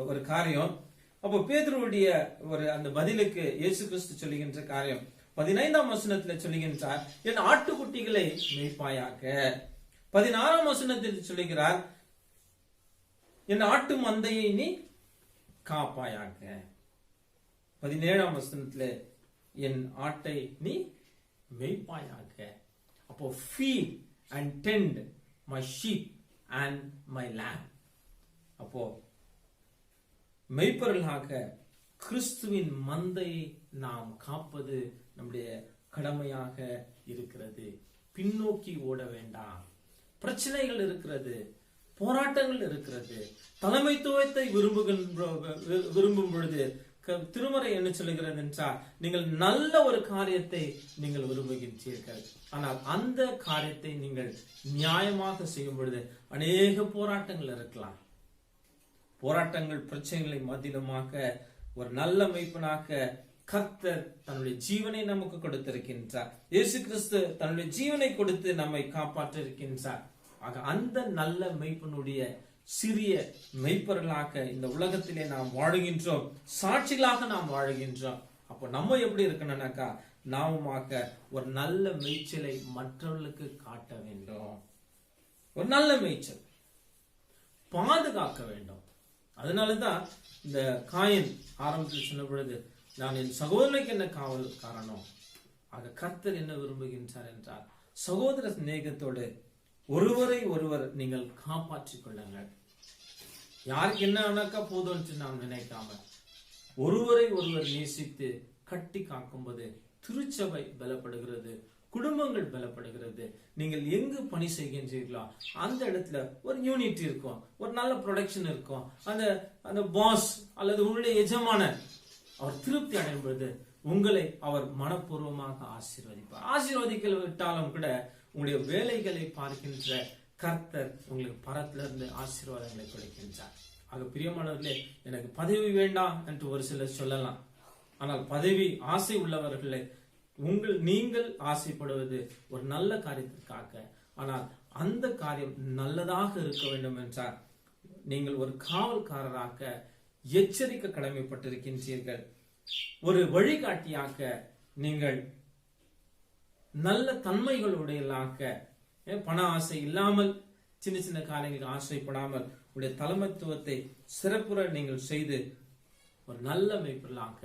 ஒரு காரியம். அப்போ பேதுருவுடைய அந்த பதிலுக்கு இயேசு கிறிஸ்து சொல்லுகின்ற காரியம் 15ஆம் வசனத்துல சொல்லுகின்றார், என் ஆட்டுக்குட்டிகளை மேய்ப்பாயாக. 16ஆம் வசனத்தில் சொல்லுகிறார், என் ஆட்டு மந்தையை நீ காப்பாயாக. 17ஆம் வசனத்துல என் ஆட்டை நீ மேய்ப்பாயாக. அப்போ feed and tend my sheep and my lamb. அப்போ மெய்ப்பொருளாக கிறிஸ்துவின் மந்தையை நாம் காப்பது நம்முடைய கடமையாக இருக்கிறது. பின்னோக்கி ஓட வேண்டாம். பிரச்சனைகள் இருக்கிறது, போராட்டங்கள் இருக்கிறது. தலைமைத்துவத்தை விரும்பும் பொழுது திருமறை என்ன சொல்லுகிறது என்றால், நீங்கள் நல்ல ஒரு காரியத்தை நீங்கள் விரும்புகின்றீர்கள். ஆனால் அந்த காரியத்தை நீங்கள் நியாயமாக செய்யும் பொழுது அநேக போராட்டங்கள் இருக்கலாம். போராட்டங்கள், பிரச்சனைகளை மத்தியிலுமாக ஒரு நல்ல மெய்ப்பனாக கர்த்தர் தன்னுடைய ஜீவனை நமக்கு கொடுத்திருக்கின்றார். இயேசு கிறிஸ்து தன்னுடைய ஜீவனை கொடுத்து நம்மை காப்பாற்ற இருக்கின்றார். ஆக அந்த நல்ல மெய்ப்பனுடைய சிறிய மெய்ப்பர்களாக இந்த உலகத்திலே நாம் வாழுகின்றோம், சாட்சிகளாக நாம் வாழுகின்றோம். அப்போ நம்ம எப்படி இருக்கணும்னாக்கா, நாமுமாக ஒரு நல்ல மேய்ச்சலை மற்றவர்களுக்கு காட்ட வேண்டும். ஒரு நல்ல மேய்ச்சல் பாதுகாக்க வேண்டும். அதனாலதான் இந்த காயின் ஆரம்பத்தில் சொன்ன பொழுது, நான் என் சகோதரனுக்கு என்ன காவல் காரணம். ஆக கர்த்தர் என்ன விரும்புகின்றார் என்றால், சகோதர சிநேகத்தோடு ஒருவரை ஒருவர் நீங்கள் காப்பாற்றிக் கொள்ளுங்கள். யாருக்கு என்ன ஆனாக்கா போதும் நாம் நினைக்காம ஒருவரை ஒருவர் நேசித்து கட்டி காக்கும்போது திருச்சபை பலப்படுகிறது, குடும்பங்கள் பலப்படுகிறது. நீங்கள் எங்கு பணி செய்கின்றீர்களோ அந்த இடத்துல ஒரு யூனிட் இருக்கும், ஒரு நல்ல ப்ரொடக்ஷன் இருக்கும். அந்த பாஸ் அல்லது உங்களுடைய எஜமானர் அவர் திருப்தி அடையும் பொழுது உங்களை அவர் மனப்பூர்வமாக ஆசீர்வதிப்பார். ஆசீர்வதிக்க விட்டாலும் கூட உங்களுடைய வேலைகளை பார்க்கின்ற கர்த்தர் உங்களுக்கு பரத்திலிருந்து ஆசீர்வாதங்களை கொடுக்கின்றார். ஆக பிரியமானவர்களே, எனக்கு பதவி வேண்டாம் என்று ஒரு சிலர் சொல்லலாம். ஆனால் பதவி ஆசை உள்ளவர்களை நீங்கள் ஆசைப்படுவது ஒரு நல்ல காரியத்திற்காக. ஆனால் அந்த காரியம் நல்லதாக இருக்க வேண்டும் என்றால் நீங்கள் ஒரு காவல்காரராக எச்சரிக்க கடமைப்பட்டிருக்கின்றீர்கள். ஒரு வழிகாட்டியாக நீங்கள் நல்ல தன்மைகளுடையலாக, பண ஆசை இல்லாமல் சின்ன சின்ன காரியங்களுக்கு ஆசைப்படாமல் உடைய தலைமைத்துவத்தை சிறப்புற நீங்கள் செய்து ஒரு நல்ல மேய்ப்பர்களாக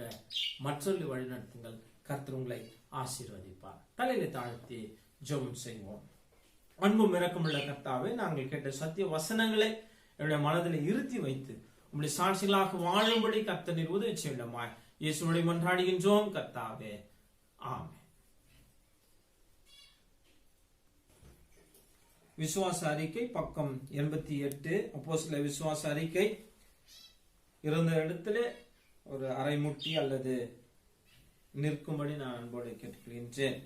மற்றவர்களை வழிநடத்துங்கள். கர்த்தர் உங்களை ஆசீர்வதிப்பார். தலையில தாழ்த்தி ஜெபம் செய்வோம். அன்பும் இரக்கமுள்ள கர்த்தாவே, நாங்கள் கேட்ட சத்திய வசனங்களை என்னுடைய மனதில் இருத்தி வைத்து உங்களுடைய சாட்சிகளாக வாழும்படி கர்த்தர் நீர் உதவி செய்யுமாய் இயேசுவை மன்றாடுகின்றோம் கர்த்தாவே. ஆமென். விசுவாச அறிக்கை பக்கம் 88. அப்போஸ்தலர் விசுவாச அறிக்கை இருந்த இடத்துல ஒரு அரை முட்டி அல்லது நிற்கும்படி நான் அன்போடு கேட்டுக்கொள்கின்றேன்.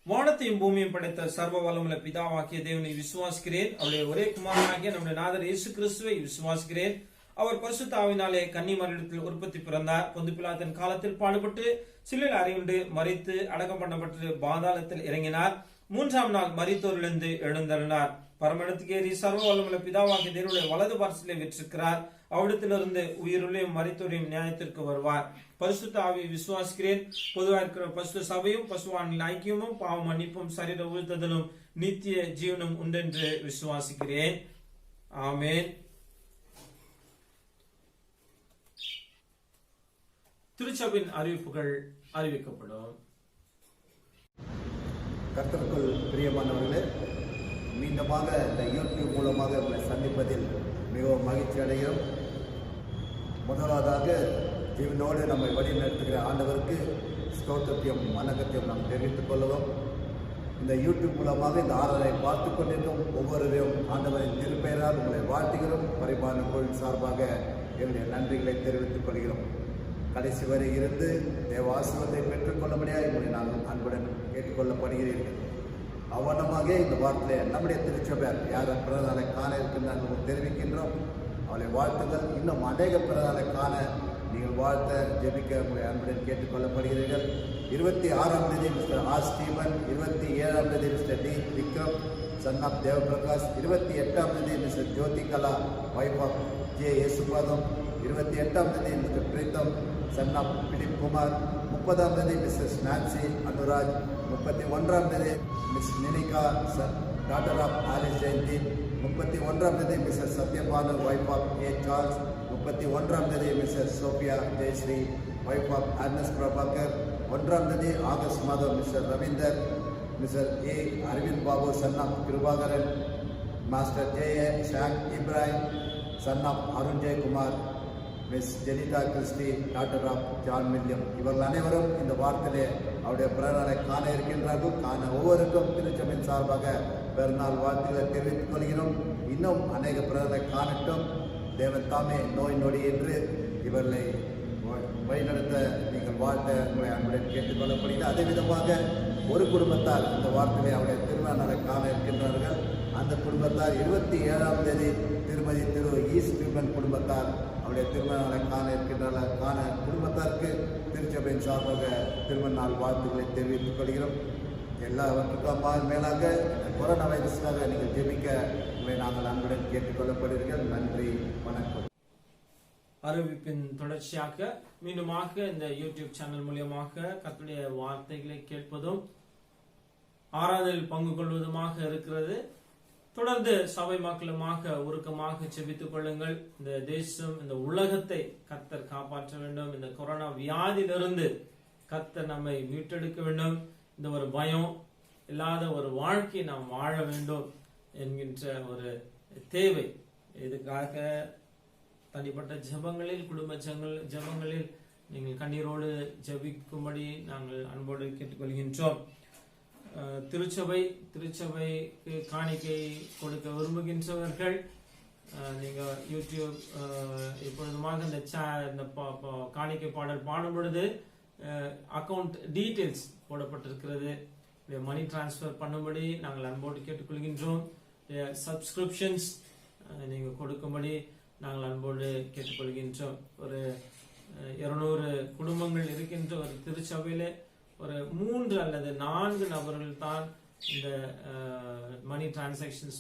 வானத்தையும் பூமியும் படைத்த சர்வ வல்லமுள்ள பிதாவாகிய தேவனை விசுவாசிக்கிறேன். அவருடைய ஒரே குமாரனாகிய நம்முடைய நாதர் இயேசு கிறிஸ்துவை விசுவாசிக்கிறேன். அவர் பரிசுத்த ஆவியினாலே கன்னிமரிடத்தில் உற்பத்தி பிறந்தார். பொந்து பிலாத்தின் காலத்தில் பாடுபட்டு சிலுவையில் அறையுண்டு மரித்து அடக்கம் பண்ணப்பட்டு பாதாளத்தில் இறங்கினார். 3ஆம் நாள் மரித்தோரிலிருந்து எழுந்தருளினார். பரமஇடத்துக்கு ஏறி சர்வ வல்லமுள்ள பிதாவாகிய தேவனுடைய வலது பார்சலை வெற்றிருக்கிறார். அவ்விடத்திலிருந்து உயிருளையும் மரித்தோரையும் நியாயத்திற்கு வருவார். பரிசுத்த ஆவியை விசுவாசிக்கிறேன். பொதுவாக இருக்கிற பரிசுத்த சபையும் பசுவானின் ஐக்கியமும் பாவ மன்னிப்பும் சரீர உழுத்துதலும் நித்திய ஜீவனும் உண்டென்று விசுவாசிக்கிறேன். ஆமென். திருச்சபையின் அறிவிப்புகள் அறிவிக்கப்படும். கர்த்தருக்குள் பிரியமானவர்களே, மீண்டுமாக இந்த யூடியூப் மூலமாக உங்களை சந்திப்பதில் மிகவும் மகிழ்ச்சி அடைகிறோம். முதலாவதாக ஜீவனோடு நம்மை வழி நடத்துகிற ஆண்டவருக்கு ஸ்தோத்திரத்தையும் வணக்கத்தையும் நாம் தெரிவித்துக் கொள்வோம். இந்த யூடியூப் மூலமாக இந்த ஆராதனை பார்த்து கொண்டிருக்கும் ஒவ்வொருவரையும் ஆண்டவரின் திருப்பெயரால் உங்களை வாழ்த்துகிறோம். பரிபாலன கோயில் சார்பாக என்னுடைய நன்றிகளை தெரிவித்துக் கொள்கிறோம். கடைசி வரை இருந்து தேவ ஆசீர்வாதத்தை பெற்றுக்கொள்ளபடியாக உங்களை நாங்கள் அன்புடன் கேட்டுக்கொள்ளப்படுகிறீர்கள். அவனமாக இந்த வார்த்தையை நம்முடைய திருச்சபையார் யார் பிறநாளை காண இருக்கின்றார்கள் தெரிவிக்கின்றோம். அவளை வாழ்த்துங்கள். இன்னும் அநேக பிறநாளை காண நீங்கள் வாழ்த்த ஜெபிக்க உங்களை அன்புடன் கேட்டுக்கொள்ளப்படுகிறீர்கள். 26ஆம் தேதி மிஸ்டர் ஆர் ஸ்டீவன், 27ஆம் தேதி mister T Vikram son of Devaprakash, 28ஆம் தேதி mister Jothi Kala wife of J Yesupatham, 28ஆம் தேதி mister Preetham son of Philip Kumar, 30ஆம் தேதி மிஸ்ஸஸ் நான்சி அனுராஜ், 31ஆம் தேதி miss Ninika daughter of Alice Jayanthi, 31ஆம் தேதி missus Sathyabhanu wife of A Charles, 31ஆம் தேதி missus Sophia Jayasree wife of Arnas Prabhakar, 1ஆம் தேதி ஆகஸ்ட் மாதம் mister Ravinder, mister A Aravind Babu son of Kirubakaran, master J A Shang Ibrahim son of Arun Jayakumar, miss Jenitha Christy doctor of John William. இவர்கள் அனைவரும் இந்த வார்த்தையிலே அவருடைய பிறநாளை காண இருக்கின்றார்கள். காண ஒவ்வொருக்கும் திருச்சபையின் சார்பாக பிறநாள் வாழ்த்துக்களை தெரிவித்துக் கொள்கிறோம். இன்னும் அநேக பிறநாளை காணட்டும். தேவன் தாமே நோய் நொடி என்று இவர்களை வழிநடத்த நீங்கள் வாழ்த்த உங்களை அன்புடன் கேட்டுக்கொள்ளப்படுகிறது. அதே விதமாக ஒரு குடும்பத்தார் இந்த வார்த்தையை அவருடைய திருமண நாளை காண இருக்கின்றார்கள். அந்த குடும்பத்தார் 27ஆம் தேதி திருமதி திரு ஈஸ்ட் விமன் குடும்பத்தார் அவருடைய திருமண நாளை காண இருக்கின்றனர். காண குடும்பத்தாருக்கு திருச்சபையின் சார்பாக திருமண நாள் வாழ்த்துக்களை தெரிவித்துக் கொள்கிறோம். எல்லாவற்றுக்கும் மேலாக கொரோனா வைரஸுக்காக நீங்கள் ஜெபிக்க உங்களை நாங்கள் அன்புடன் கேட்டுக்கொள்ளப்படுகிறீர்கள். நன்றி, வணக்கம். அறிவிப்பின் தொடர்ச்சியாக மீண்டுமாக இந்த யூடியூப் சேனல் மூலியமாக கர்த்தருடைய வார்த்தைகளை கேட்பதும் ஆராதனையில் பங்கு கொள்வதுமாக இருக்கிறது. தொடர்ந்து சபை மக்களுமாக உருக்கமாக செபித்துக் கொள்ளுங்கள். இந்த தேசம், இந்த உலகத்தை கர்த்தர் காப்பாற்ற வேண்டும். இந்த கொரோனா வியாதியிலிருந்து கர்த்தர் நம்மை மீட்டெடுக்க வேண்டும். இந்த ஒரு பயம் இல்லாத ஒரு வாழ்க்கை நாம் வாழ வேண்டும் என்கின்ற ஒரு தேவை. இதுக்காக தனிப்பட்ட ஜெபங்களில், குடும்ப ஜெபங்களில் நீங்கள் கண்ணீரோடு ஜெபிக்கும்படி நாங்கள் அன்போடு கேட்டுக்கொள்கின்றோம். திருச்சபைக்கு காணிக்கை கொடுக்க விரும்புகின்றவர்கள் நீங்க யூடியூப் இப்பொழுதுமாக இந்த காணிக்கை பாடல் பாடும் பொழுது அக்கவுண்ட் டீடைல்ஸ் போடப்பட்டிருக்கிறது. மணி டிரான்ஸ்ஃபர் பண்ணும்படி நாங்கள் அன்போடு கேட்டுக்கொள்கின்றோம். சப்ஸ்கிரிப்ஷன்ஸ் நீங்க கொடுக்கும்படி நாங்கள் அன்போடு கேட்டுக்கொள்கின்றோம். ஒரு 200 குடும்பங்கள் இருக்கின்ற ஒரு திருச்சபையில ஒரு 3 அல்லது 4 நபர்கள் தான் இந்த மணி டிரான்சாக்ஷன்ஸ்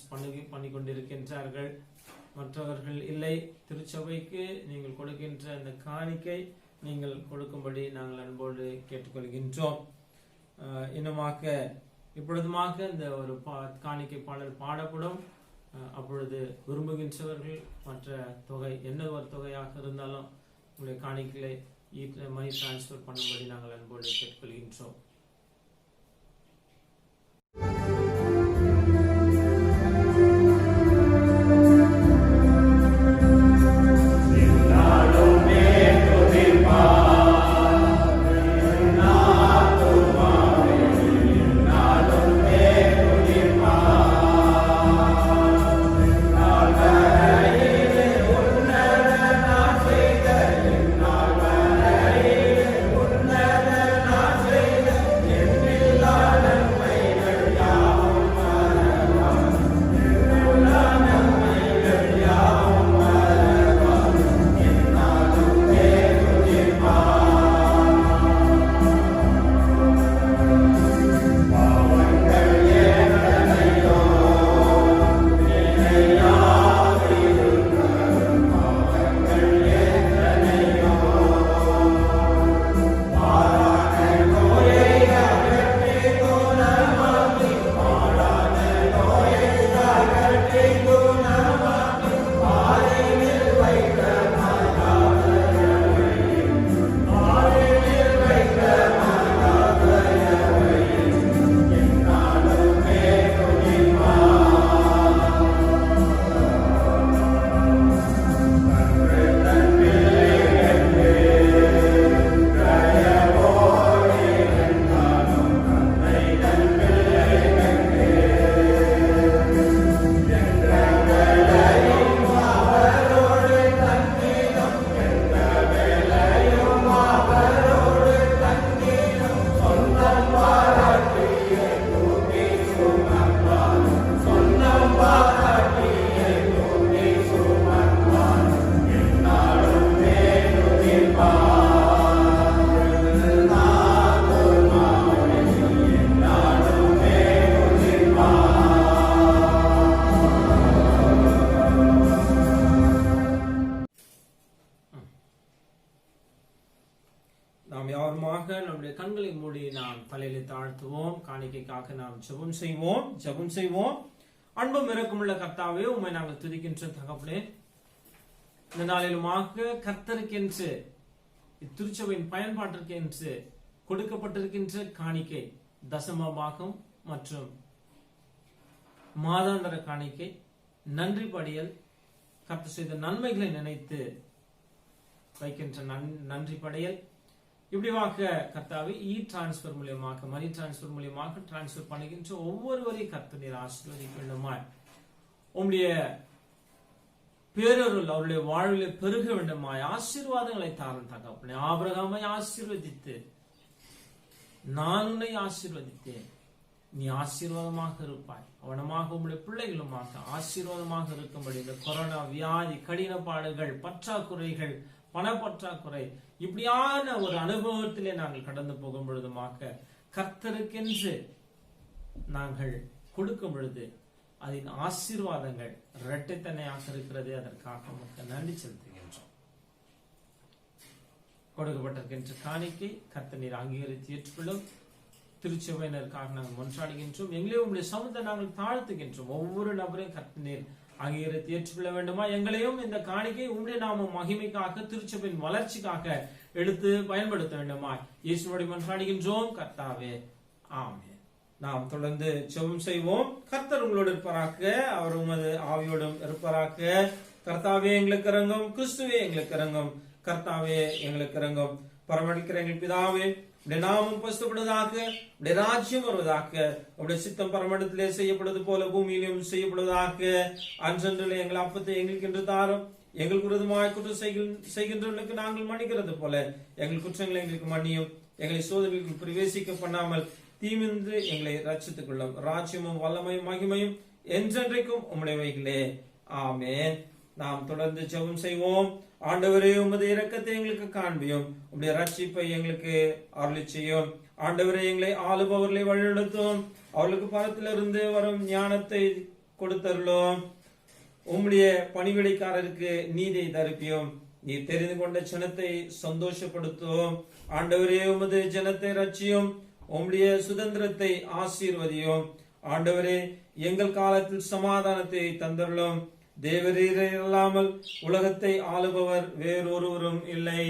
பண்ணி கொண்டிருக்கின்றார்கள். மற்றவர்கள் இல்லை. திருச்சபைக்கு நீங்கள் கொடுக்கின்ற அந்த காணிக்கை நீங்கள் கொடுக்கும்படி நாங்கள் அன்போடு கேட்டுக்கொள்கின்றோம். இன்னுமாக இப்பொழுதுமாக இந்த ஒரு காணிக்கை பாடல் பாடப்படும். அப்பொழுது விரும்புகின்றவர்கள் மற்ற தொகை என்ன ஒரு தொகையாக இருந்தாலும் உங்களுடைய காணிக்கைகளை மணி டிரான்ஸ்ஃபர் பண்ணும்படி நாங்கள் அன்போடு கேட்டுக்கொள்கின்றோம். நாம் யாருமாக நம்முடைய கண்களை மூடி நாம் தலையில தாழ்த்துவோம். காணிக்கைக்காக நாம் ஜெபம் செய்வோம். அன்பும் இரக்கமுள்ள கர்த்தாவே, உம்மை நாங்கள் துதிக்கின்ற தகப்பனே, இந்த நாளிலுமாக கர்த்தருக்கென்று இத்திருச்சபையின் பயன்பாட்டிற்கென்று கொடுக்கப்பட்டிருக்கின்ற காணிக்கை, தசம பாகம் மற்றும் மாதாந்திர காணிக்கை, நன்றி படியல், கர்த்தர் செய்த நன்மைகளை நினைத்து வைக்கின்ற நன்றி படையல், இப்படிவாக கர்த்தாவை டிரான்ஸ்பர் மூலியமாக மணி டிரான்ஸ்பர் மூலியமாக டிரான்ஸ்பர் பண்ணுகின்ற ஒவ்வொருவரையும் கர்த்தர் நீர் ஆசீர்வதிக்க வேண்டுமாய், உம்முடைய பேரருள் அவருடைய வாழ்வில் பெருக வேண்டுமாய் ஆசீர்வாதங்களை தாரும் தகப்பனே. ஆபிரகாமை ஆசீர்வதித்து நான் உன்னை ஆசீர்வதித்தேன், நீ ஆசீர்வாதமாக இருப்பாய், அவனமாக உங்களுடைய பிள்ளைகளுமாக ஆசீர்வாதமாக இருக்கும்படி இந்த கொரோனா வியாதி, கடின பாடுகள், பற்றாக்குறைகள், பணப்பற்றாக்குறை, இப்படியான ஒரு அனுபவத்திலே நாங்கள் கடந்து போகும் பொழுதுமாக கர்த்தருக்கென்று நாங்கள் கொடுக்கும் பொழுது அதன் ஆசீர்வாதங்கள் இரட்டைத்தனையாக இருக்கிறது. அதற்காக நமக்கு நன்றி செலுத்துகின்றோம். கொடுக்கப்பட்டிருக்கின்ற காணிக்கை கர்த்தர் நீர் அங்கீகரித்து ஏற்றுக்கொள்ளும். திருச்சபையினருக்காக நாங்கள் மன்றாடுகின்றோம். எங்களே உங்களுடைய சமூகத்தை நாங்கள் தாழ்த்துகின்றோம். ஒவ்வொரு நபரையும் கர்த்தர் நீர் அங்கீகரித்து ஏற்றுக்கொள்ள வேண்டுமா? எங்களையும் இந்த காணிக்கை உங்களுடைய நாம மகிமைக்காக, திருச்சபையின் வளர்ச்சிக்காக எடுத்து பயன்படுத்த வேண்டுமா? இயேசுவோடு மன்றாடுகின்றோம் கர்த்தாவே, ஆமென். நாம் தொடர்ந்து ஜெபம் செய்வோம். கர்த்தர் உங்களோடு இருப்பாராக, அவர் உமது ஆவியோடும் இருப்பாராக. கர்த்தாவே எங்களுக்கு இரங்கும், கிறிஸ்துவே எங்களுக்கு இரங்கும், கர்த்தாவே எங்களுக்கு இரங்கும். பரமடிக்கிற எங்கள் பிதாவே, உடைய நாமம் பசுப்படுவதாக, உடைய ராஜ்யம் வருவதாக, உடைய சித்தம் பரமடத்திலே செய்யப்படுவது போல பூமியிலும் செய்யப்படுவதாக. அன்றென்றிலே எங்கள் அப்பத்தை எங்களுக்கு என்று தாரும். எங்கள் விரோதமாய் குற்றம் செய்கின்றவர்களுக்கு நாங்கள் மன்னிக்கிறது போல எங்கள் குற்றங்களை எங்களுக்கு மன்னியும். எங்களை சோதனைகளுக்கு பிரவேசிக்க பண்ணாமல் தீமின்று எங்களை ரட்சித்துக் கொள்ளும். ராஜ்யமும் வல்லமையும் மகிமையும் என்றென்றைக்கும் உம்முடையவைகளே, ஆமென். நாம் தொடர்ந்து ஜெபம் செய்வோம். ஆண்டவரே, உமது இரக்கத்தை எங்களுக்கு காண்பியும், உம்முடைய ரட்சிப்பை எங்களுக்கு அருளி செய்யும். ஆண்டவரே, எங்களை ஆளுபவர்களை வழிநடத்தும், அவர்களுக்கு பரத்திலிருந்து வரும் ஞானத்தை கொடுத்தருளும். உம்முடைய பணிவிடைக்காரருக்கு நீதியை தருப்பியும், நீ தெரிந்து கொண்ட ஜனத்தை சந்தோஷப்படுத்தும். ஆண்டவரே, உமது ஜனத்தை ரட்சியும், உம்முடைய சுதந்திரத்தை ஆசீர்வதியும். ஆண்டவரே, எங்கள் காலத்தில் சமாதானத்தை தந்தருளும். தேவரீரே அல்லாமல் உலகத்தை ஆளுபவர் வேறொருவரும் இல்லை.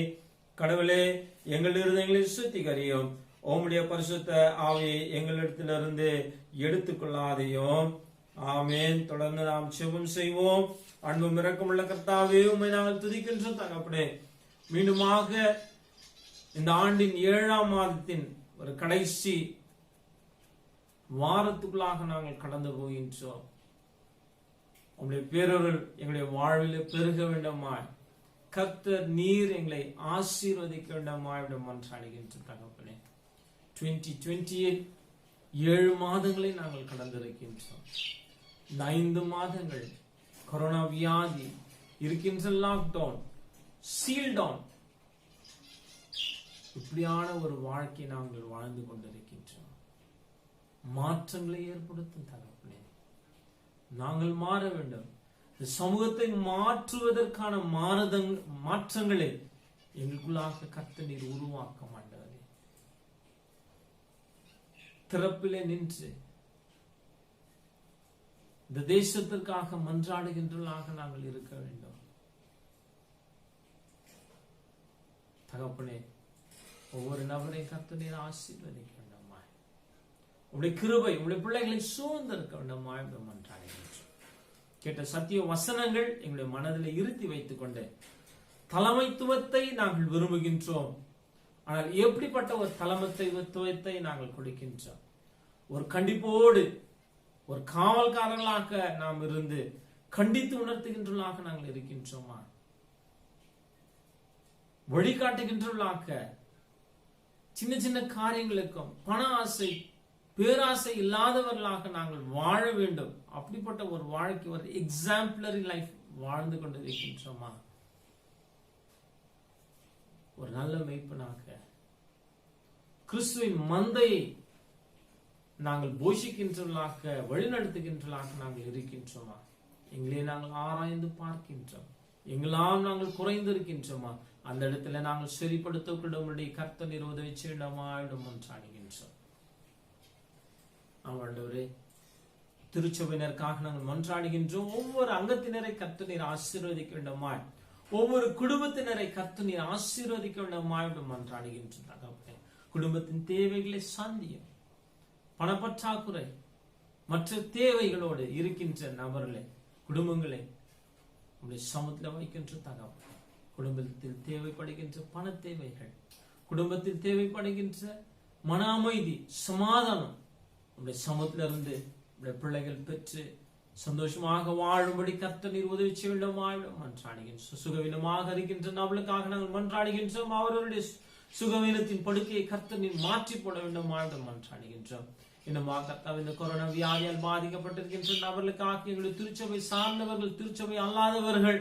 கடவுளே, எங்கள் இருதயங்களை சுத்திகரியும். உம்முடைய பரிசுத்த ஆவியை எங்களிடத்திலிருந்து எடுத்துக்கொள்ளாதையும். ஆமேன். தொடர்ந்து நாம் செபம் செய்வோம். அன்பும் இரக்கமுள்ள கர்த்தாவே, உம்மை நாங்கள் துதிக்கின்றோம் தகப்பனே. மீண்டுமாக இந்த ஆண்டின் 7ஆம் மாதத்தின் ஒரு கடைசி வாரத்துக்குள்ளாக நாங்கள் கடந்து போகின்றோம். உங்களுடைய பேரருள் எங்களுடைய வாழ்வில் பெருக வேண்டுமாய் கர்த்தர் நீர் எங்களை ஆசீர்வதிக்க வேண்டுமாய் மன்றாடுகின்ற தகப்பனே. 2020 7 மாதங்களை நாங்கள் கடந்திருக்கின்றோம். இந்த 5 மாதங்கள் கொரோனா வியாதி இருக்கின்ற, லாக்டவுன், சீல்டவுன், இப்படியான ஒரு வாழ்க்கை நாங்கள் வாழ்ந்து கொண்டிருக்கின்றோம். மாற்றங்களை ஏற்படுத்தும் தகப்பனே, நாங்கள் மாற வேண்டும். இந்த சமூகத்தை மாற்றுவதற்கான மாற்றங்களை எங்களுக்குள்ளாக கர்த்தர் நீர் உருவாக்க மாட்டவரே. திறப்பிலே நின்று இந்த தேசத்திற்காக மன்றாடுகின்றவர்களாக நாங்கள் இருக்க வேண்டும். தகப்பனே, ஒவ்வொரு நபரையும் கர்த்தர் நீர் ஆசீர்வதிக்க வேண்டுமா. உங்களுடைய கிருபை உங்களுடைய பிள்ளைகளை சூழ்ந்திருக்க வேண்டுமா என்று மன்றாடுகின்றோம். கேட்ட சத்திய வசனங்கள் எங்களுடைய மனதில் இருத்தி வைத்துக் கொண்டு தலைமைத்துவத்தை நாங்கள் விரும்புகின்றோம். ஆனால் எப்படிப்பட்ட ஒரு தலைமைத்துவத்தை நாங்கள் கொடுக்கின்றோம்? ஒரு கண்டிப்போடு ஒரு காவல்காரர்களாக நாம் இருந்து கண்டித்து உணர்த்துகின்றவர்களாக நாங்கள் இருக்கின்றோமா? வழிகாட்டுகின்றவர்களாக சின்ன சின்ன காரியங்களுக்கும் பண ஆசை பேராசை இல்லாதவர்களாக நாங்கள் வாழ வேண்டும். அப்படிப்பட்ட ஒரு வாழ்க்கை, ஒரு எக்ஸாம்பிளரி லைஃப் வாழ்ந்து கொண்டிருக்கின்றோமா? ஒரு நல்ல மெய்ப்பனாக கிறிஸ்துவின் மந்தையை நாங்கள் போஷிக்கின்றவர்களாக வழிநடத்துகின்றவர்களாக நாங்கள் இருக்கின்றோமா? எங்களே நாங்கள் ஆராய்ந்து பார்க்கின்றோம். எங்களால் நாங்கள் குறைந்திருக்கின்றோமா? அந்த இடத்துல நாங்கள் சரிப்படுத்தக்கூடிய கர்த்தர் நீர் உதவி செய்யணுமா மன்றாடுகின்றோம். ஆண்டவரே, திருச்சபையினருக்காக நாங்கள் மன்றாடுகின்றோம். ஒவ்வொரு அங்கத்தினரை கர்த்தர் நீர் ஆசீர்வதிக்க வேண்டுமா? ஒவ்வொரு குடும்பத்தினரை கர்த்தர் நீர் ஆசீர்வதிக்க வேண்டுமா என்று மன்றாடுகின்றோம். குடும்பத்தின் தேவைகளை சந்தியும். பணப்பற்றாக்குறை மற்ற தேவைகளோடு இருக்கின்ற நபர்களை, குடும்பங்களை உங்களுடைய சமூகத்தில் வைக்கின்ற தகவல். குடும்பத்தில் தேவைப்படுகின்ற பண தேவைகள், குடும்பத்தில் தேவைப்படுகின்ற மன அமைதி, சமாதானம் உங்களுடைய சமூகத்திலிருந்து உங்களுடைய பிள்ளைகள் பெற்று சந்தோஷமாக வாழும்படி கர்த்தர் நீர் உதவி செய்ய வேண்டுமா மன்றாடுகின்றோம். சுகவீனமாக இருக்கின்ற நபர்களுக்காக நாங்கள் மன்றாடுகின்றோம். அவர்களுடைய சுகவீனத்தின் படுக்கையை கர்த்தர் நீர் மாற்றி போட வேண்டுமா மன்றாடுகின்றோம். இன்னும் கர்த்தாவே, இந்த கொரோனா வியாதியால் பாதிக்கப்பட்டிருக்கின்ற நபர்களுக்காக எங்களுடைய திருச்சபை சார்ந்தவர்கள், திருச்சபை அல்லாதவர்கள்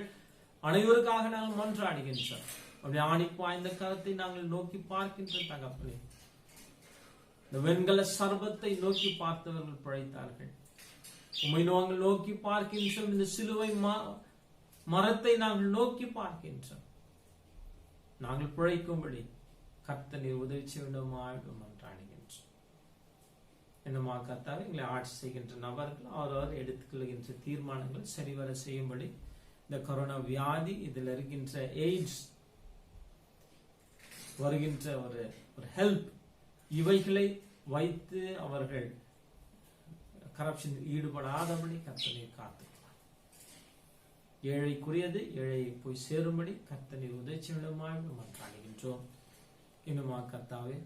அனைவருக்காக நாங்கள் மன்றாடுகின்றோம். அப்படி ஆணிக்கு வாய்ந்த கரத்தை நாங்கள் நோக்கி பார்க்கின்ற தகப்பனே, இந்த வெண்கல சர்பத்தை நோக்கி பார்த்தவர்கள் பிழைத்தார்கள். உம்மை நாங்கள் நோக்கி பார்க்கின்றோம். இந்த சிலுவை மரத்தை நாங்கள் நோக்கி பார்க்கின்றோம். நாங்கள் பிழைக்கும்படி கர்த்தர் நீர் உதவி செய்ய வேண்டுமா என்று மன்றாடுகின்றோம். என்னமா கர்த்தாவே, எங்களை ஆட்சி செய்கின்ற நபர்கள் அவரவர் எடுத்துக்கொள்கின்ற தீர்மானங்கள் சரிவர செய்யும்படி, இந்த கொரோனா வியாதி, இதில் இருக்கின்ற எய்ட்ஸ் வருகின்ற ஒரு ஹெல்ப், இவைகளை வைத்து அவர்கள் கரப்ஷனில் ஈடுபடாதபடி கர்த்தர் நீர் காத்துக்கிறார். ஏழைக்குரியது ஏழையை போய் சேரும்படி கர்த்தர் நீர் உதவி செய்ய வேண்டுமா என்று மன்றாடுகின்றோம். இன்னுமா கர்த்தாவே,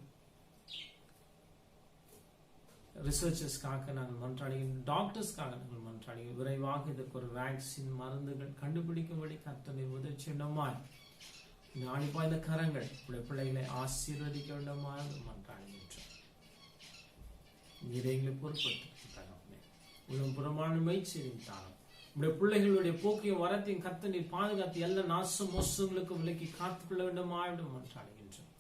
ரிசர்ச்சர்ஸ்க்காக நாங்கள் மன்றாடுகின்றோம். டாக்டர்ஸ்க்காக நாங்கள் மன்றாடுகிறோம். விரைவாக இதற்கு ஒரு வேக்சின், மருந்துகள் கண்டுபிடிக்கும்படி கர்த்தர் நீர் உதவி செய்ய வேண்டுமா? நாளிப்பா இந்த கரங்கள் உடைய பிள்ளைகளை ஆசீர்வதிக்க வேண்டுமா என்று மன்றாடுகின்றோம். நீரை எங்களை பொறுப்படுத்த உங்கள் புறமான மெய்ச்செய்யும் தானம் உடைய பிள்ளைகளுடைய போக்கையும் வரத்தையும் கர்த்தர் நீர் பாதுகாத்து எல்லா நாசம் மோசங்களுக்கும் விலக்கி காத்துக்கொள்ள வேண்டுமா என்று மன்றாடுகின்றோம்.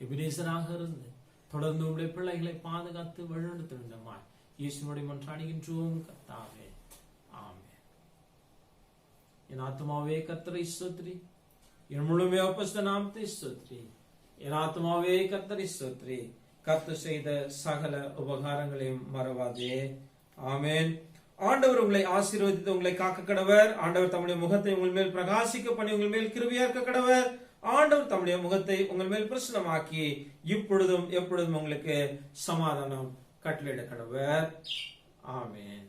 எபினேசராக இருந்து தொடர்ந்து உடைய பிள்ளைகளை பாதுகாத்து வழிநடத்த வேண்டுமா இயேசுவோட மன்றாடுகின்றோம் கர்த்தாவே, ஆமென். என் ஆத்மாவே கர்த்தரை ஸ்தோத்திரி, என் முழுமையா பரிசுத்த நாமத்தை ஸ்தோத்திரி. என் ஆத்மாவே கர்த்தரை ஸ்தோத்திரி, கர்த்தர் செய்த சகல உபகாரங்களையும் மறவாதே. ஆமென். ஆண்டவர் உங்களை ஆசீர்வதித்து உங்களை காக்க கடவர். ஆண்டவர் தம்முடைய முகத்தை உங்கள் மேல் பிரகாசிக்க பண்ணி உங்கள் மேல் கிருபையாக்க கடவர். ஆண்டவர் தம்முடைய முகத்தை உங்கள் மேல் பிரசன்னமாக்கி இப்பொழுதும் எப்பொழுதும் உங்களுக்கு சமாதானம் கட்டளையிட கடவர். ஆமென்.